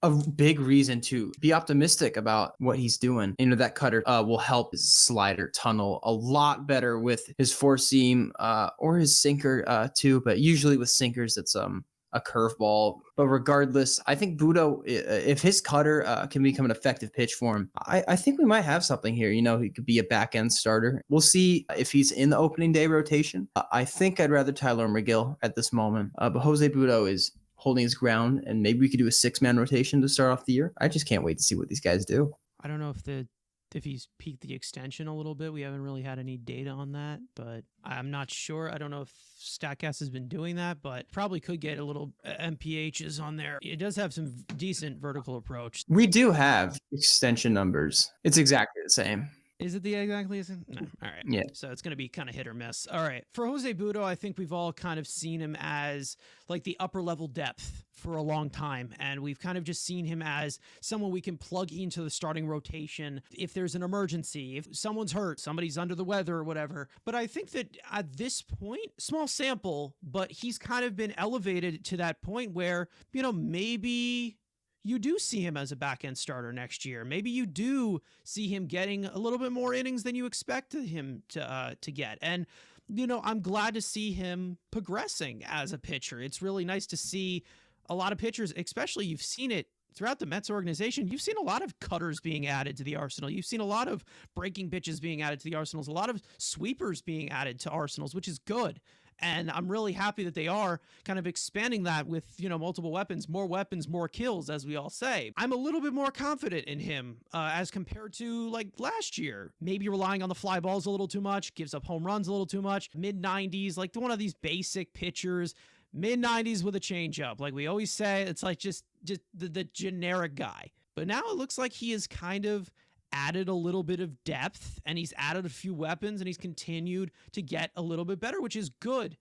a big reason to be optimistic about what he's doing. That cutter will help his slider tunnel a lot better with his four seam or his sinker too. But usually with sinkers, it's a curveball. But regardless, I think Butto, if his cutter can become an effective pitch for him, I think we might have something here. He could be a back end starter. We'll see if he's in the opening day rotation. I think I'd rather Tyler McGill at this moment. But Jose Butto is holding his ground, and maybe we could do a 6-man rotation to start off the year. I just can't wait to see what these guys do. I don't know if he's peaked the extension a little bit. We haven't really had any data on that, but I'm not sure. I don't know if StatCast has been doing that, but probably could get a little MPHs on there. It does have some decent vertical approach. We do have extension numbers. It's exactly the same. Is it the exactly? No. All right. Yeah. So it's going to be kind of hit or miss. All right. For Jose Butto, I think we've all kind of seen him as like the upper level depth for a long time. And we've kind of just seen him as someone we can plug into the starting rotation if there's an emergency, if someone's hurt, somebody's under the weather or whatever. But I think that at this point, small sample, but he's kind of been elevated to that point where, maybe you do see him as a back-end starter next year. Maybe you do see him getting a little bit more innings than you expected him to get. And, I'm glad to see him progressing as a pitcher. It's really nice to see a lot of pitchers, especially you've seen it throughout the Mets organization. You've seen a lot of cutters being added to the arsenal. You've seen a lot of breaking pitches being added to the arsenals, a lot of sweepers being added to arsenals, which is good. And I'm really happy that they are kind of expanding that with, multiple weapons, more kills, as we all say. I'm a little bit more confident in him as compared to like last year. Maybe relying on the fly balls a little too much, gives up home runs a little too much. Mid-90s, like one of these basic pitchers. Mid-90s with a changeup. Like we always say, it's like just the generic guy. But now it looks like he is kind of added a little bit of depth, and he's added a few weapons, and he's continued to get a little bit better, which is good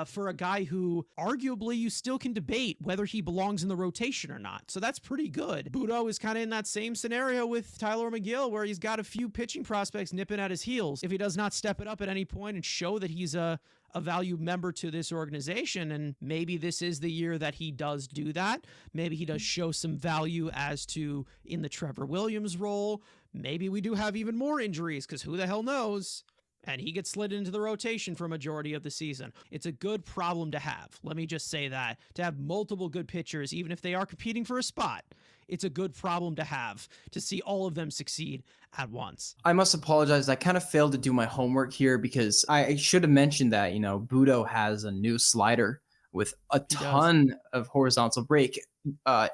for a guy who arguably you still can debate whether he belongs in the rotation or not. So that's pretty good. Butto is kind of in that same scenario with Tyler McGill, where he's got a few pitching prospects nipping at his heels. If he does not step it up at any point and show that he's a valued member to this organization, and maybe this is the year that he does do that. Maybe he does show some value as to in the Trevor Williams role. Maybe we do have even more injuries, because who the hell knows? And he gets slid into the rotation for a majority of the season. It's a good problem to have. Let me just say that. To have multiple good pitchers, even if they are competing for a spot, it's a good problem to have, to see all of them succeed at once. I must apologize. I kind of failed to do my homework here, because I should have mentioned that, Butto has a new slider with a ton of horizontal break,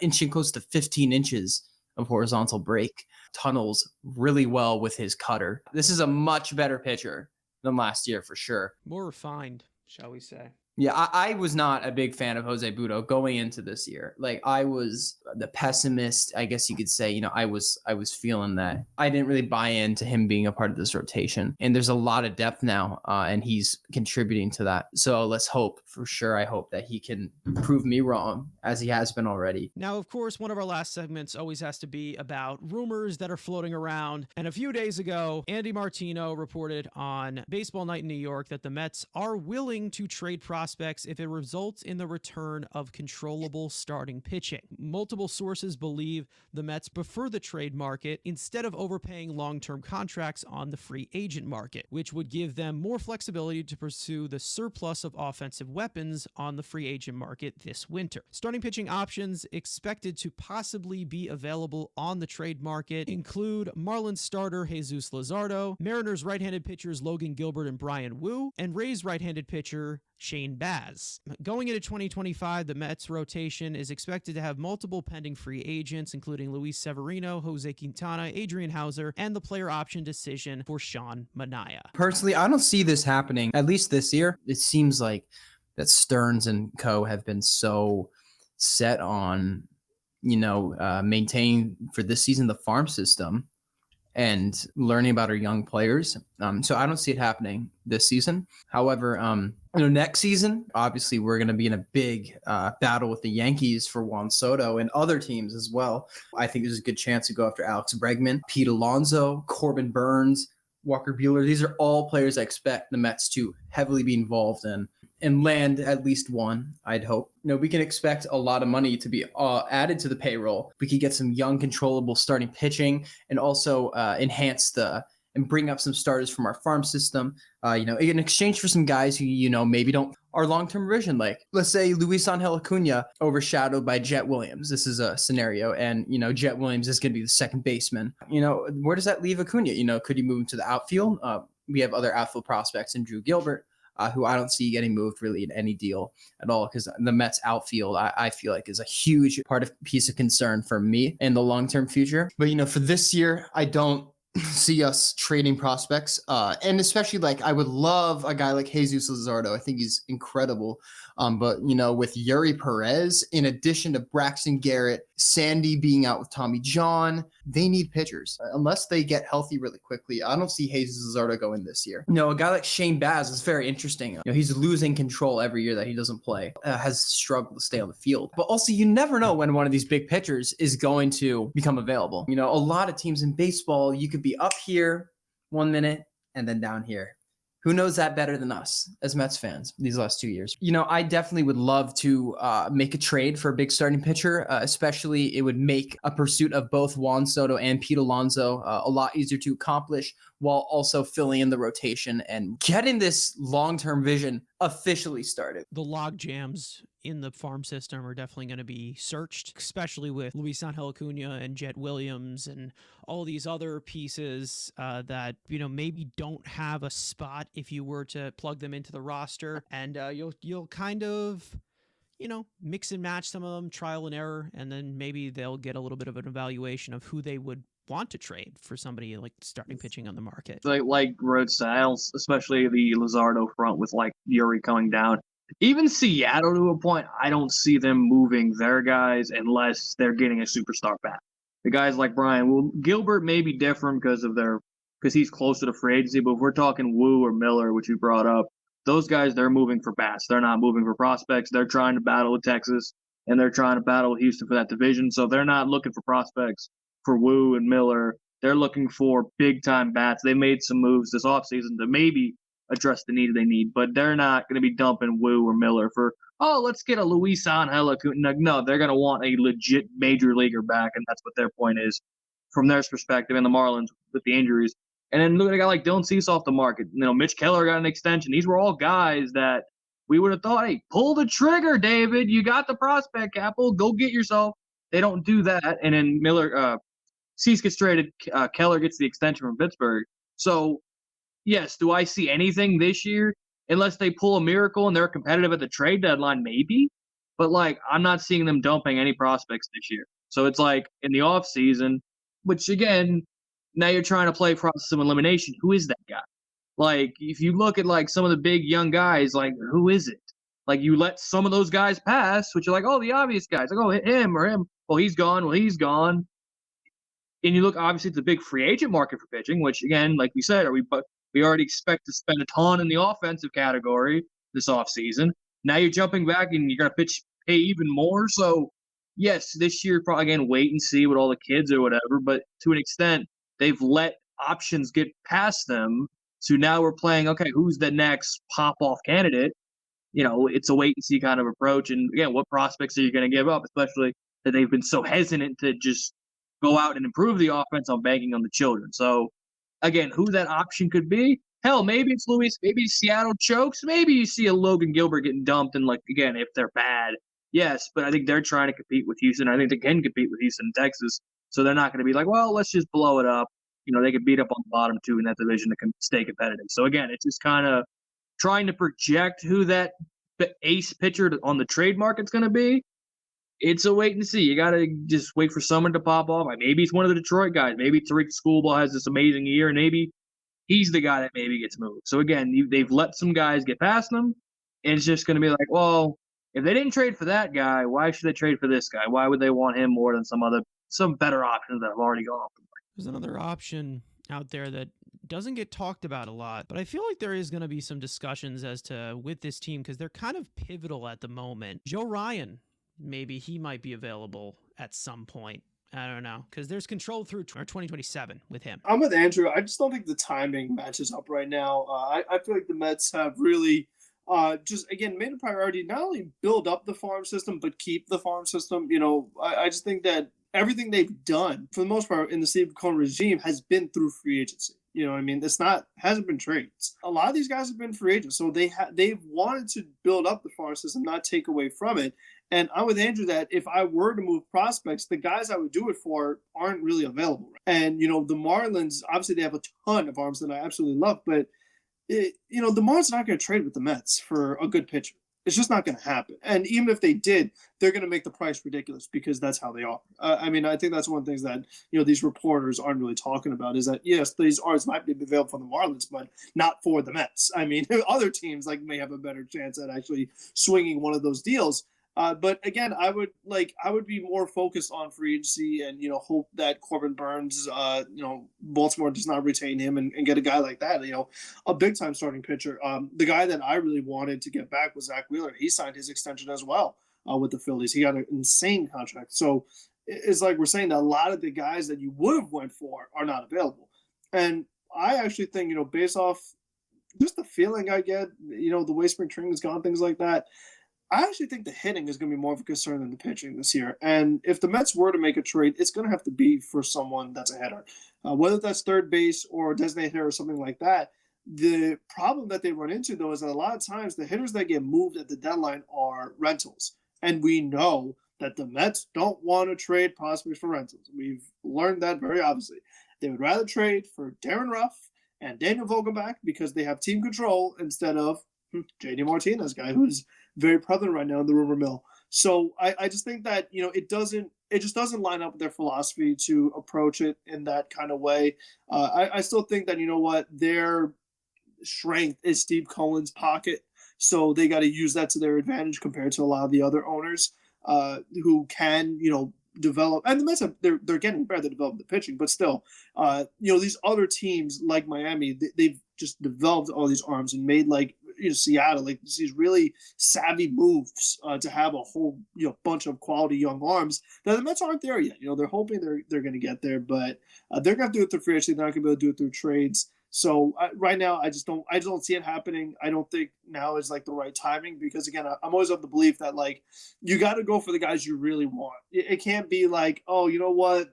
inching close to 15 inches of horizontal break. Tunnels really well with his cutter. This is a much better pitcher than last year for sure. More refined, shall we say. Yeah, I was not a big fan of Jose Butto going into this year. Like, I was the pessimist, I guess you could say. I was feeling that I didn't really buy into him being a part of this rotation. And there's a lot of depth now, and he's contributing to that. So let's hope, for sure, I hope that he can prove me wrong, as he has been already. Now, of course, one of our last segments always has to be about rumors that are floating around. And a few days ago, Andy Martino reported on Baseball Night in New York that the Mets are willing to trade prospects if it results in the return of controllable starting pitching. Multiple sources believe the Mets prefer the trade market instead of overpaying long-term contracts on the free agent market, which would give them more flexibility to pursue the surplus of offensive weapons on the free agent market this winter. Starting pitching options expected to possibly be available on the trade market include Marlins starter Jesus Luzardo, Mariners right-handed pitchers Logan Gilbert and Brian Wu, and Rays right-handed pitcher Shane Baz. Going into 2025, the Mets rotation is expected to have multiple pending free agents, including Luis Severino, Jose Quintana, Adrian Hauser, and the player option decision for Sean Manaea. Personally, I don't see this happening, at least this year. It seems like that Stearns and co have been so set on, maintaining for this season the farm system and learning about our young players. So I don't see it happening this season. However, next season, obviously we're going to be in a big battle with the Yankees for Juan Soto and other teams as well. I think there's a good chance to go after Alex Bregman, Pete Alonso, Corbin Burns, Walker Buehler. These are all players I expect the Mets to heavily be involved in and land at least one, I'd hope. We can expect a lot of money to be added to the payroll. We could get some young, controllable starting pitching and also enhance and bring up some starters from our farm system, in exchange for some guys who, maybe don't our long-term vision. Like, let's say Luis Angel Acuna overshadowed by Jet Williams. This is a scenario. And, Jet Williams is going to be the second baseman. Where does that leave Acuna? Could he move him to the outfield? We have other outfield prospects in Drew Gilbert, who I don't see getting moved really in any deal at all, because the Mets outfield, I feel like, is a huge piece of concern for me in the long-term future. But, for this year, I don't see us trading prospects. And especially, I would love a guy like Jesus Luzardo. I think he's incredible. But, with Yuri Perez, in addition to Braxton Garrett, Sandy being out with Tommy John, they need pitchers. Unless they get healthy really quickly, I don't see Jesus Luzardo going this year. A guy like Shane Baz is very interesting. He's losing control every year that he doesn't play, has struggled to stay on the field. But also, you never know when one of these big pitchers is going to become available. A lot of teams in baseball, you could be up here 1 minute and then down here. Who knows that better than us as Mets fans these last 2 years? I definitely would love to make a trade for a big starting pitcher, especially it would make a pursuit of both Juan Soto and Pete Alonso a lot easier to accomplish, while also filling in the rotation and getting this long-term vision officially started. The log jams in the farm system are definitely going to be searched, especially with Luis Angel Acuna and Jet Williams and all these other pieces that, maybe don't have a spot if you were to plug them into the roster. And you'll kind of, mix and match some of them, trial and error, and then maybe they'll get a little bit of an evaluation of who they would want to trade for somebody like starting pitching on the market. Like road styles, especially the Luzardo front with Yuri coming down. Even Seattle, to a point, I don't see them moving their guys unless they're getting a superstar back. The guys like Brian Gilbert may be different because he's closer to free agency, but if we're talking Wu or Miller, which you brought up, those guys, they're moving for bats. They're not moving for prospects. They're trying to battle with Texas, and they're trying to battle with Houston for that division, so they're not looking for prospects for Wu and Miller. They're looking for big-time bats. They made some moves this offseason to maybe address the need they need, but they're not going to be dumping Wu or Miller for, let's get a Luis Angel Acuna. No, they're going to want a legit major leaguer back, and that's what their point is from their perspective, and the Marlins with the injuries. And then look at a guy like Dylan Cease off the market. Mitch Keller got an extension. These were all guys that we would have thought, hey, pull the trigger, David. You got the prospect capital. Go get yourself. They don't do that. And then Cease gets traded. Keller gets the extension from Pittsburgh. So, yes, do I see anything this year? Unless they pull a miracle and they're competitive at the trade deadline, maybe. But, I'm not seeing them dumping any prospects this year. So it's in the offseason, which, again, now you're trying to play process of elimination. Who is that guy? If you look at, some of the big young guys, who is it? You let some of those guys pass, which you're the obvious guys. Him or him. Well, he's gone. Well, he's gone. And you look, obviously, it's a big free agent market for pitching, which, again, like we said, we already expect to spend a ton in the offensive category this offseason. Now you're jumping back and you're going to pay even more. So, yes, this year, probably, again, wait and see with all the kids or whatever. But to an extent, they've let options get past them. So now we're playing, okay, who's the next pop-off candidate? It's a wait-and-see kind of approach. And, again, what prospects are you going to give up, especially that they've been so hesitant to just go out and improve the offense on banking on the children. So, again, who that option could be? Hell, maybe it's Luis. Maybe Seattle chokes. Maybe you see a Logan Gilbert getting dumped. And, like, again, if they're bad, yes. But I think they're trying to compete with Houston. I think they can compete with Houston and Texas. So they're not going to be like, well, let's just blow it up. They could beat up on the bottom two in that division to stay competitive. So, again, it's just kind of trying to project who that ace pitcher on the trade market's going to be. It's a wait and see. You got to just wait for someone to pop off. Maybe it's one of the Detroit guys. Maybe Tariq Schoolball has this amazing year, and maybe he's the guy that maybe gets moved. So, again, they've let some guys get past them, and it's just going to be like, well, if they didn't trade for that guy, why should they trade for this guy? Why would they want him more than some better options that have already gone off the market? There's another option out there that doesn't get talked about a lot, but I feel like there is going to be some discussions as to with this team because they're kind of pivotal at the moment. Joe Ryan, maybe he might be available at some point. I don't know, because there's control through 2027 with him. I'm with Andrew. I just don't think the timing matches up right now. I feel like the Mets have really just, again, made a priority not only build up the farm system, but keep the farm system. I just think that everything they've done, for the most part, in the Steve Cohen regime has been through free agency. You know what I mean? Hasn't been trades. A lot of these guys have been free agents. So they've wanted to build up the farm system, not take away from it. And I'm with Andrew that if I were to move prospects, the guys I would do it for aren't really available. And, the Marlins, obviously they have a ton of arms that I absolutely love, but, the Marlins are not going to trade with the Mets for a good pitcher. It's just not going to happen. And even if they did, they're going to make the price ridiculous because that's how they are. I think that's one of the things that, these reporters aren't really talking about is that, yes, these arms might be available for the Marlins, but not for the Mets. Other teams may have a better chance at actually swinging one of those deals. But again, I would be more focused on free agency and, hope that Corbin Burns, Baltimore does not retain him and get a guy like that, a big time starting pitcher. The guy that I really wanted to get back was Zach Wheeler. He signed his extension as well with the Phillies. He got an insane contract. So it's like we're saying that a lot of the guys that you would have went for are not available. And I actually think, based off just the feeling I get, the way spring training has gone, things like that, I actually think the hitting is going to be more of a concern than the pitching this year. And if the Mets were to make a trade, it's going to have to be for someone that's a hitter, whether that's third base or designated hitter or something like that. The problem that they run into, though, is that a lot of times the hitters that get moved at the deadline are rentals. And we know that the Mets don't want to trade prospects for rentals. We've learned that very obviously. They would rather trade for Darren Ruff and Daniel Vogelbach because they have team control instead of J.D. Martinez, guy who's very prevalent right now in the rumor mill. So I just think that, it just doesn't line up with their philosophy to approach it in that kind of way. I still think that, their strength is Steve Cohen's pocket. So they got to use that to their advantage compared to a lot of the other owners who can, develop. And the Mets, they're getting better to develop the pitching, but still, these other teams like Miami, they've just developed all these arms and made Seattle, these really savvy moves to have a whole bunch of quality young arms. Now the Mets aren't there yet. They're hoping they're going to get there, but they're going to do it through free agency. They're not going to be able to do it through trades. So right now, I just don't see it happening. I don't think now is the right timing because again, I'm always of the belief that you got to go for the guys you really want. It can't be oh, you know what,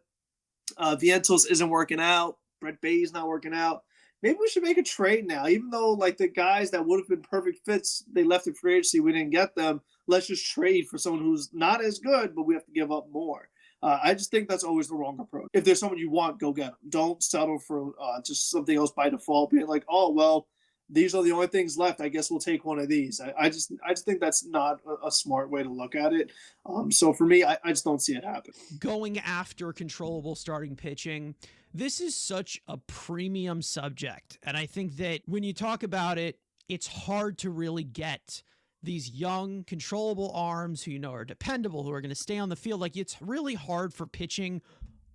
Vientos isn't working out, Brett Bay's not working out. Maybe we should make a trade now, even though the guys that would have been perfect fits, they left in free agency, we didn't get them. Let's just trade for someone who's not as good, but we have to give up more. I just think that's always the wrong approach. If there's someone you want, go get them. Don't settle for just something else by default, being oh, well, these are the only things left. I guess we'll take one of these. I just think that's not a smart way to look at it. So for me, I just don't see it happen. Going after controllable starting pitching, this is such a premium subject. And I think that when you talk about it, it's hard to really get these young, controllable arms who are dependable, who are going to stay on the field. It's really hard for pitching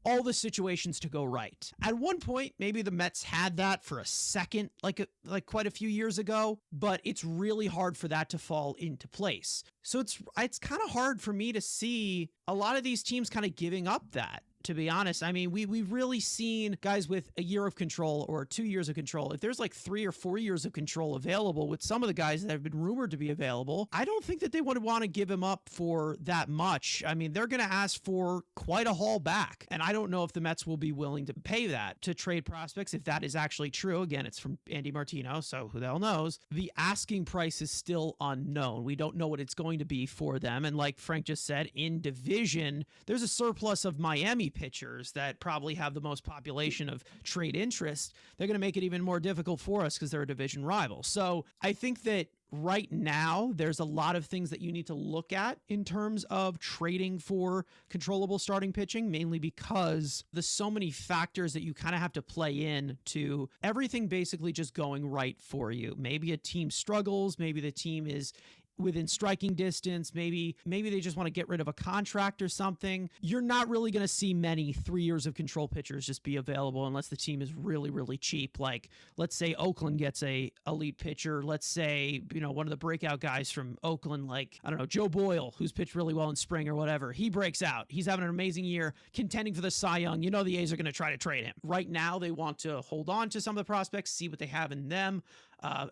all the situations to go right. At one point, maybe the Mets had that for a second, like quite a few years ago, but it's really hard for that to fall into place. So it's kind of hard for me to see a lot of these teams kind of giving up that. to be honest. I mean, we've really seen guys with a year of control or 2 years of control. If there's like 3 or 4 years of control available with some of the guys that have been rumored to be available, I don't think that they would want to give him up for that much. I mean, they're going to ask for quite a haul back, and I don't know if the Mets will be willing to pay that to trade prospects, if that is actually true. Again, it's from Andy Martino, so who the hell knows? The asking price is still unknown. We don't know what it's going to be for them, and like Frank just said, in division, there's a surplus of Miami pitchers that probably have the most population of trade interest. They're going to make it even more difficult for us because they're a division rival. So I think that right now, there's a lot of things that you need to look at in terms of trading for controllable starting pitching, mainly because there's so many factors that you kind of have to play in to everything basically just going right for you. Maybe a team struggles, maybe the team is within striking distance, maybe they just want to get rid of a contract or something. You're not really going to see many 3 years of control pitchers just be available unless the team is really, really cheap. Like, let's say Oakland gets a elite pitcher. Let's say, one of the breakout guys from Oakland, like, I don't know, Joe Boyle, who's pitched really well in spring or whatever. He breaks out. He's having an amazing year, contending for the Cy Young. The A's are going to try to trade him. Right now, they want to hold on to some of the prospects, see what they have in them,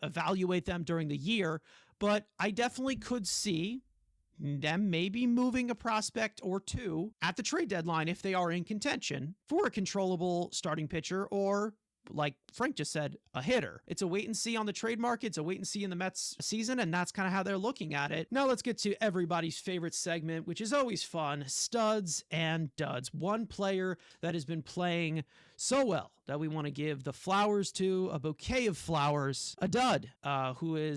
evaluate them during the year. But I definitely could see them maybe moving a prospect or two at the trade deadline if they are in contention for a controllable starting pitcher or, like Frank just said, a hitter. It's a wait and see on the trade market. It's a wait and see in the Mets season, and that's kind of how they're looking at it. Now let's get to everybody's favorite segment, which is always fun, studs and duds. One player that has been playing so well that we want to give the flowers to, a bouquet of flowers, a dud who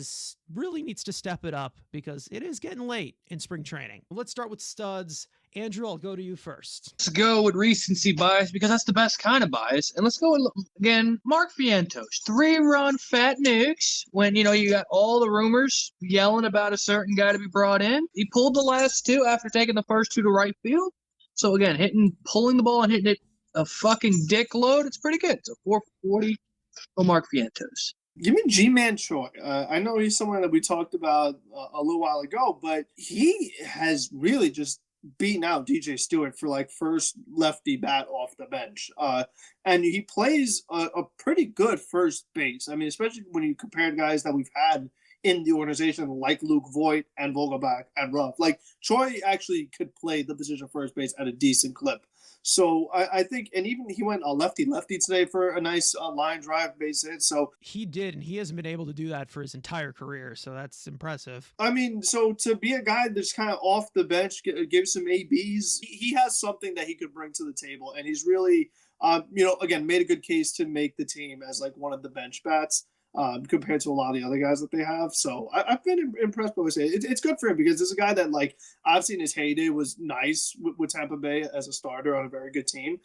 really needs to step it up because it is getting late in spring training. Let's start with studs. Andrew, I'll go to you first. Let's go with recency bias because that's the best kind of bias. And let's go with, again, Mark Vientos. 3-run fat nukes when, you got all the rumors yelling about a certain guy to be brought in. He pulled the last 2 after taking the first 2 to right field. So, again, pulling the ball and hitting it a fucking dick load, it's pretty good. So 440 for Mark Vientos. Give me G-Man Choi. I know he's someone that we talked about a little while ago, but he has really just beaten out DJ Stewart for like first lefty bat off the bench. And he plays a pretty good first base. I mean, especially when you compare guys that we've had in the organization like Luke Voigt and Vogelbach and Ruff. Like, Choi actually could play the position of first base at a decent clip. So I think, and even he went a lefty today for a nice line drive base hit. So he did, and he hasn't been able to do that for his entire career. So that's impressive. I mean, so to be a guy that's kind of off the bench, give some ABs, he has something that he could bring to the table. And he's really, again, made a good case to make the team as like one of the bench bats. Compared to a lot of the other guys that they have. So I've been impressed by what I say. It's good for him because there's a guy that, like, I've seen his heyday was nice with Tampa Bay as a starter on a very good team.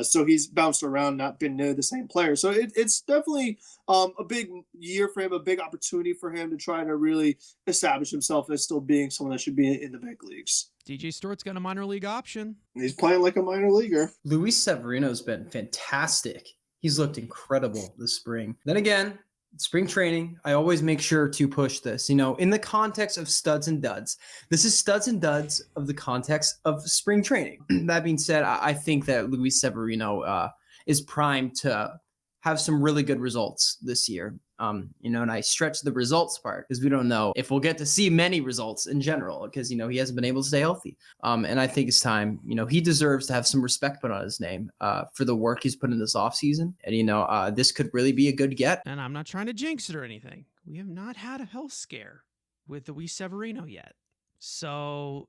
So he's bounced around, not been near the same player. So it's definitely a big year for him, a big opportunity for him to try to really establish himself as still being someone that should be in the big leagues. DJ Stewart's got a minor league option. He's playing like a minor leaguer. Luis Severino's been fantastic. He's looked incredible this spring. Then again, spring training, I always make sure to push this, in the context of studs and duds. This is studs and duds of the context of spring training. That being said, I think that Luis Severino is primed to have some really good results this year. And I stretch the results part because we don't know if we'll get to see many results in general because, he hasn't been able to stay healthy. And I think it's time, he deserves to have some respect put on his name for the work he's put in this offseason. And, this could really be a good get. And I'm not trying to jinx it or anything. We have not had a health scare with Luis Severino yet. So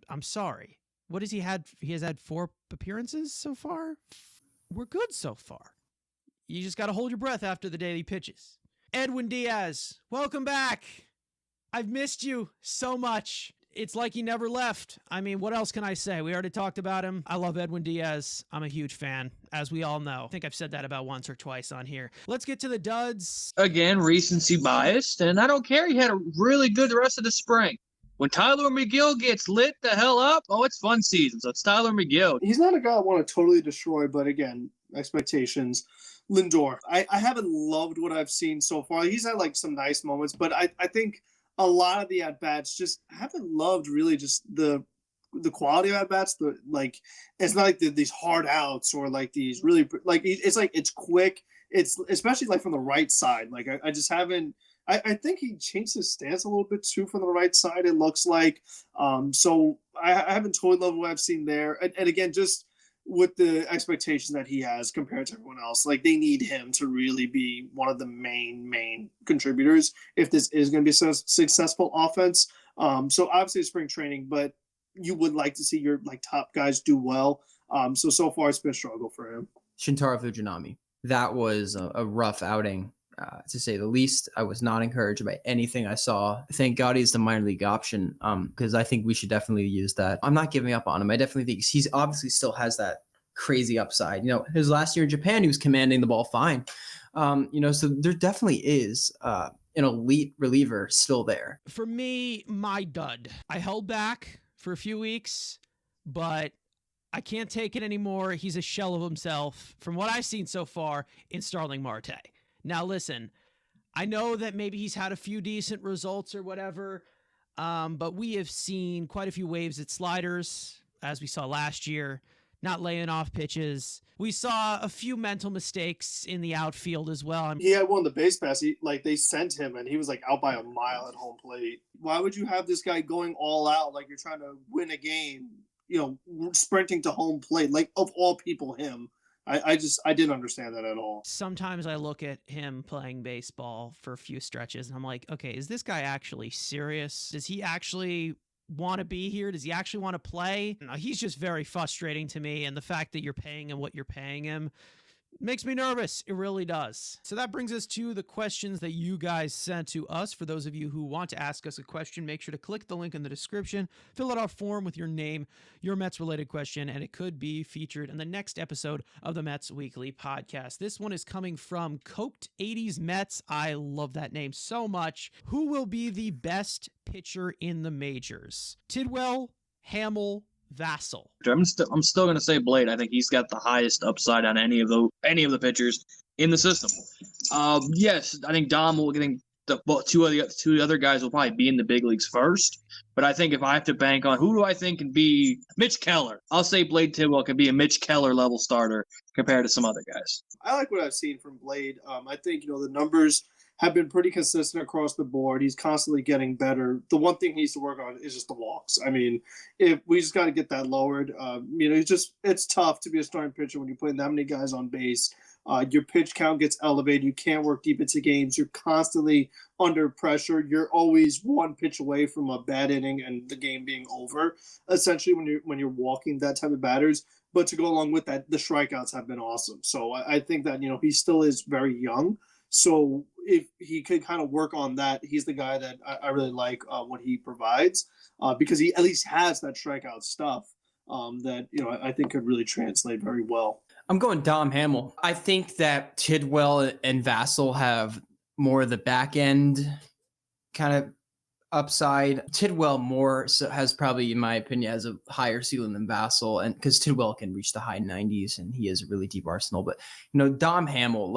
I'm sorry. What has he had? He has had 4 appearances so far. We're good so far. You just got to hold your breath after the day he pitches. Edwin Diaz, welcome back. I've missed you so much. It's like he never left. I mean, what else can I say? We already talked about him. I love Edwin Diaz. I'm a huge fan, as we all know. I think I've said that about once or twice on here. Let's get to the duds. Again, recency biased, and I don't care. He had a really good rest of the spring. When Tyler McGill gets lit the hell up, it's fun season. So it's Tyler McGill. He's not a guy I want to totally destroy, but again, expectations. Lindor. I haven't loved what I've seen so far. He's had like some nice moments, but I think a lot of the at-bats just haven't loved really just the the quality of at bats, it's not like these hard outs or like these really like it's quick. It's especially like from the right side. Like I just haven't. I think he changed his stance a little bit too from the right side. It looks like. So I haven't totally loved what I've seen there. And again, just with the expectation that he has compared to everyone else, like they need him to really be one of the main contributors if this is going to be a successful offense. So obviously spring training, but you would like to see your like top guys do well. So far it's been a struggle for him. Shintaro Fujinami. That was a rough outing. To say the least. I was not encouraged by anything I saw. Thank God he's the minor league option, because I think we should definitely use that. I'm not giving up on him. I definitely think he's obviously still has that crazy upside. His last year in Japan, he was commanding the ball fine. So there definitely is an elite reliever still there. For me, my dud. I held back for a few weeks, but I can't take it anymore. He's a shell of himself from what I've seen so far in Starling Marte. Now, listen, I know that maybe he's had a few decent results or whatever, but we have seen quite a few waves at sliders, as we saw last year, not laying off pitches. We saw a few mental mistakes in the outfield as well. He had one of the base pass. They sent him, and he was like out by a mile at home plate. Why would you have this guy going all out like you're trying to win a game, sprinting to home plate, like of all people him? I didn't understand that at all. Sometimes I look at him playing baseball for a few stretches and I'm like, okay, is this guy actually serious? Does he actually want to be here? Does he actually want to play? No, he's just very frustrating to me. And the fact that you're paying him what you're paying him makes me nervous. It really does. So that brings us to the questions that you guys sent to us. For those of you who want to ask us a question, make sure to click the link in the description, fill out our form with your name, your Mets related question, and it could be featured in the next episode of the Mets Weekly Podcast. This one is coming from Coked 80s Mets. I love that name so much. Who will be the best pitcher in the majors? Tidwell, Hamill, Vassell. I'm still going to say Blade. I think he's got the highest upside on any of the pitchers in the system. Yes, I think Dom will getting two of the other guys will probably be in the big leagues first. But I think if I have to bank on who do I think can be Mitch Keller, I'll say Blade Tidwell can be a Mitch Keller level starter compared to some other guys. I like what I've seen from Blade. I think the numbers have been pretty consistent across the board. He's constantly getting better. The one thing he needs to work on is just the walks. I mean, if we just got to get that lowered. It's tough to be a starting pitcher when you're putting that many guys on base. Your pitch count gets elevated. You can't work deep into games. You're constantly under pressure. You're always one pitch away from a bad inning and the game being over. Essentially, when you're walking that type of batters. But to go along with that, the strikeouts have been awesome. So I think that he still is very young. So if he could kind of work on that, he's the guy that I really like what he provides because he at least has that strikeout stuff that I think could really translate very well. I'm going Dom Hamill. I think that Tidwell and Vassell have more of the back end kind of upside. Tidwell has probably, in my opinion, has a higher ceiling than Vassell, and because Tidwell can reach the high 90s and he has a really deep arsenal. But Dom Hamill,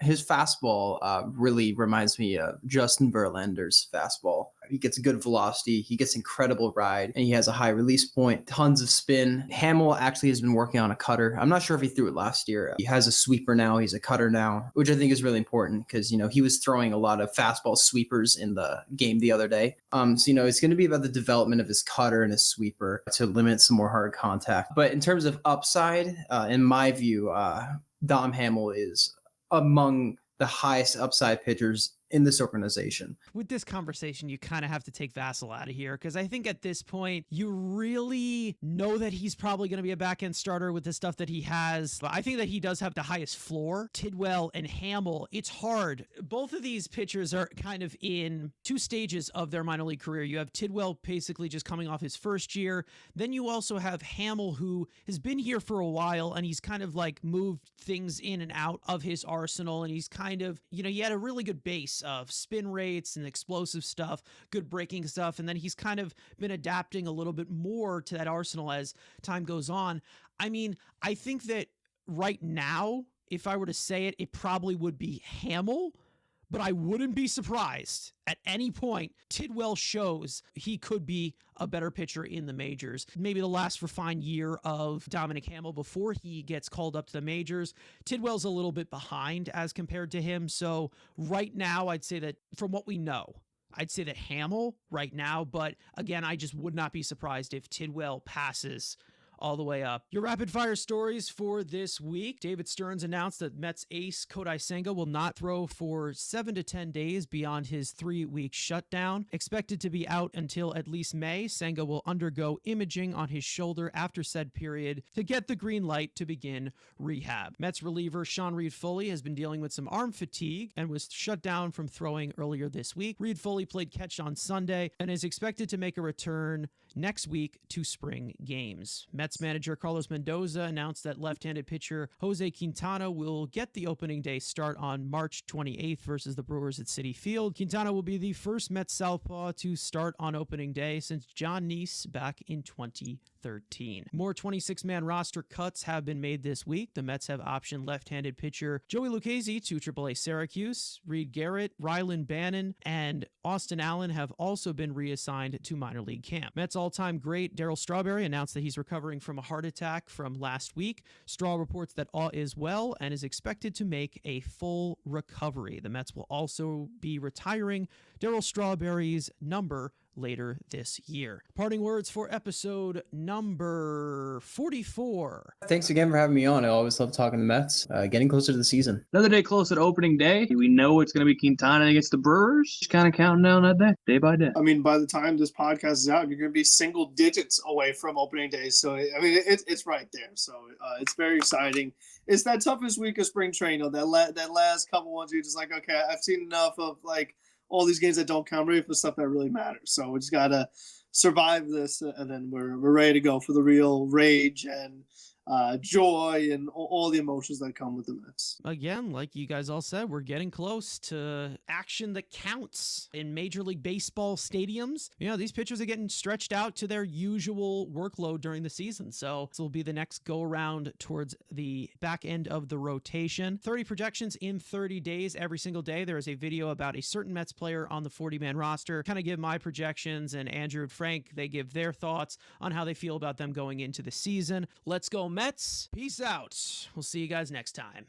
his fastball really reminds me of Justin Verlander's fastball. He gets good velocity, he gets incredible ride, and he has a high release point, tons of spin. Hamill actually has been working on a cutter. I'm not sure if he threw it last year. He has a sweeper now, he's a cutter now, which I think is really important because he was throwing a lot of fastball sweepers in the game the other day. It's going to be about the development of his cutter and his sweeper to limit some more hard contact. But in terms of upside, in my view, Dom Hamill is among the highest upside pitchers in this organization. With this conversation, you kind of have to take Vassell out of here because I think at this point, you really know that he's probably going to be a back-end starter with the stuff that he has. I think that he does have the highest floor. Tidwell and Hamill, it's hard. Both of these pitchers are kind of in two stages of their minor league career. You have Tidwell basically just coming off his first year. Then you also have Hamill, who has been here for a while, and he's kind of moved things in and out of his arsenal, and he's kind of, he had a really good base of spin rates and explosive stuff, good breaking stuff, and then he's kind of been adapting a little bit more to that arsenal as time goes on. I mean, I think that right now, if I were to say it, it probably would be Hamill, but I wouldn't be surprised at any point Tidwell shows he could be a better pitcher in the majors. Maybe the last refined year of Dominic Hamill before he gets called up to the majors. Tidwell's a little bit behind as compared to him. So right now, I'd say that from what we know, I'd say that Hamill right now, but again, I just would not be surprised if Tidwell passes all the way up. Your rapid fire stories for this week. David Stearns announced that Mets ace Kodai Senga will not throw for 7 to 10 days beyond his 3-week shutdown. Expected to be out until at least May, Senga will undergo imaging on his shoulder after said period to get the green light to begin rehab. Mets reliever Sean Reed-Foley has been dealing with some arm fatigue and was shut down from throwing earlier this week. Reed-Foley played catch on Sunday and is expected to make a return next week to spring games. Mets manager Carlos Mendoza announced that left-handed pitcher Jose Quintana will get the opening day start on March 28th versus the Brewers at Citi Field. Quintana will be the first Mets southpaw to start on opening day since John Neese back in 2013. More 26-man roster cuts have been made this week. The Mets have optioned left-handed pitcher Joey Lucchesi to AAA Syracuse. Reed Garrett, Rylan Bannon, and Austin Allen have also been reassigned to minor league camp. Mets all-time great Darryl Strawberry announced that he's recovering from a heart attack from last week. Straw reports that all is well and is expected to make a full recovery. The Mets will also be retiring Darryl Strawberry's number later this year. Parting words for episode number 44. Thanks again for having me on. I always love talking to Mets. Getting closer to the season. Another day close at opening day. We know it's going to be Quintana against the Brewers. Just kind of counting down that day by day. I mean, by the time this podcast is out, you're going to be single digits away from opening day. So, I mean, it's right there. So, it's very exciting. It's that toughest week of spring training. That last couple ones, you're just like, okay, I've seen enough of like all these games that don't count, ready for stuff that really matters. So we just gotta survive this, and then we're ready to go for the real rage and joy and all the emotions that come with the Mets. Again, like you guys all said, we're getting close to action that counts in Major League Baseball stadiums. You know, these pitchers are getting stretched out to their usual workload during the season. So this will be the next go around towards the back end of the rotation. 30 projections in 30 days. Every single day, there is a video about a certain Mets player on the 40-man roster. Kind of give my projections, and Andrew and Frank, they give their thoughts on how they feel about them going into the season. Let's go Mets. Peace out. We'll see you guys next time.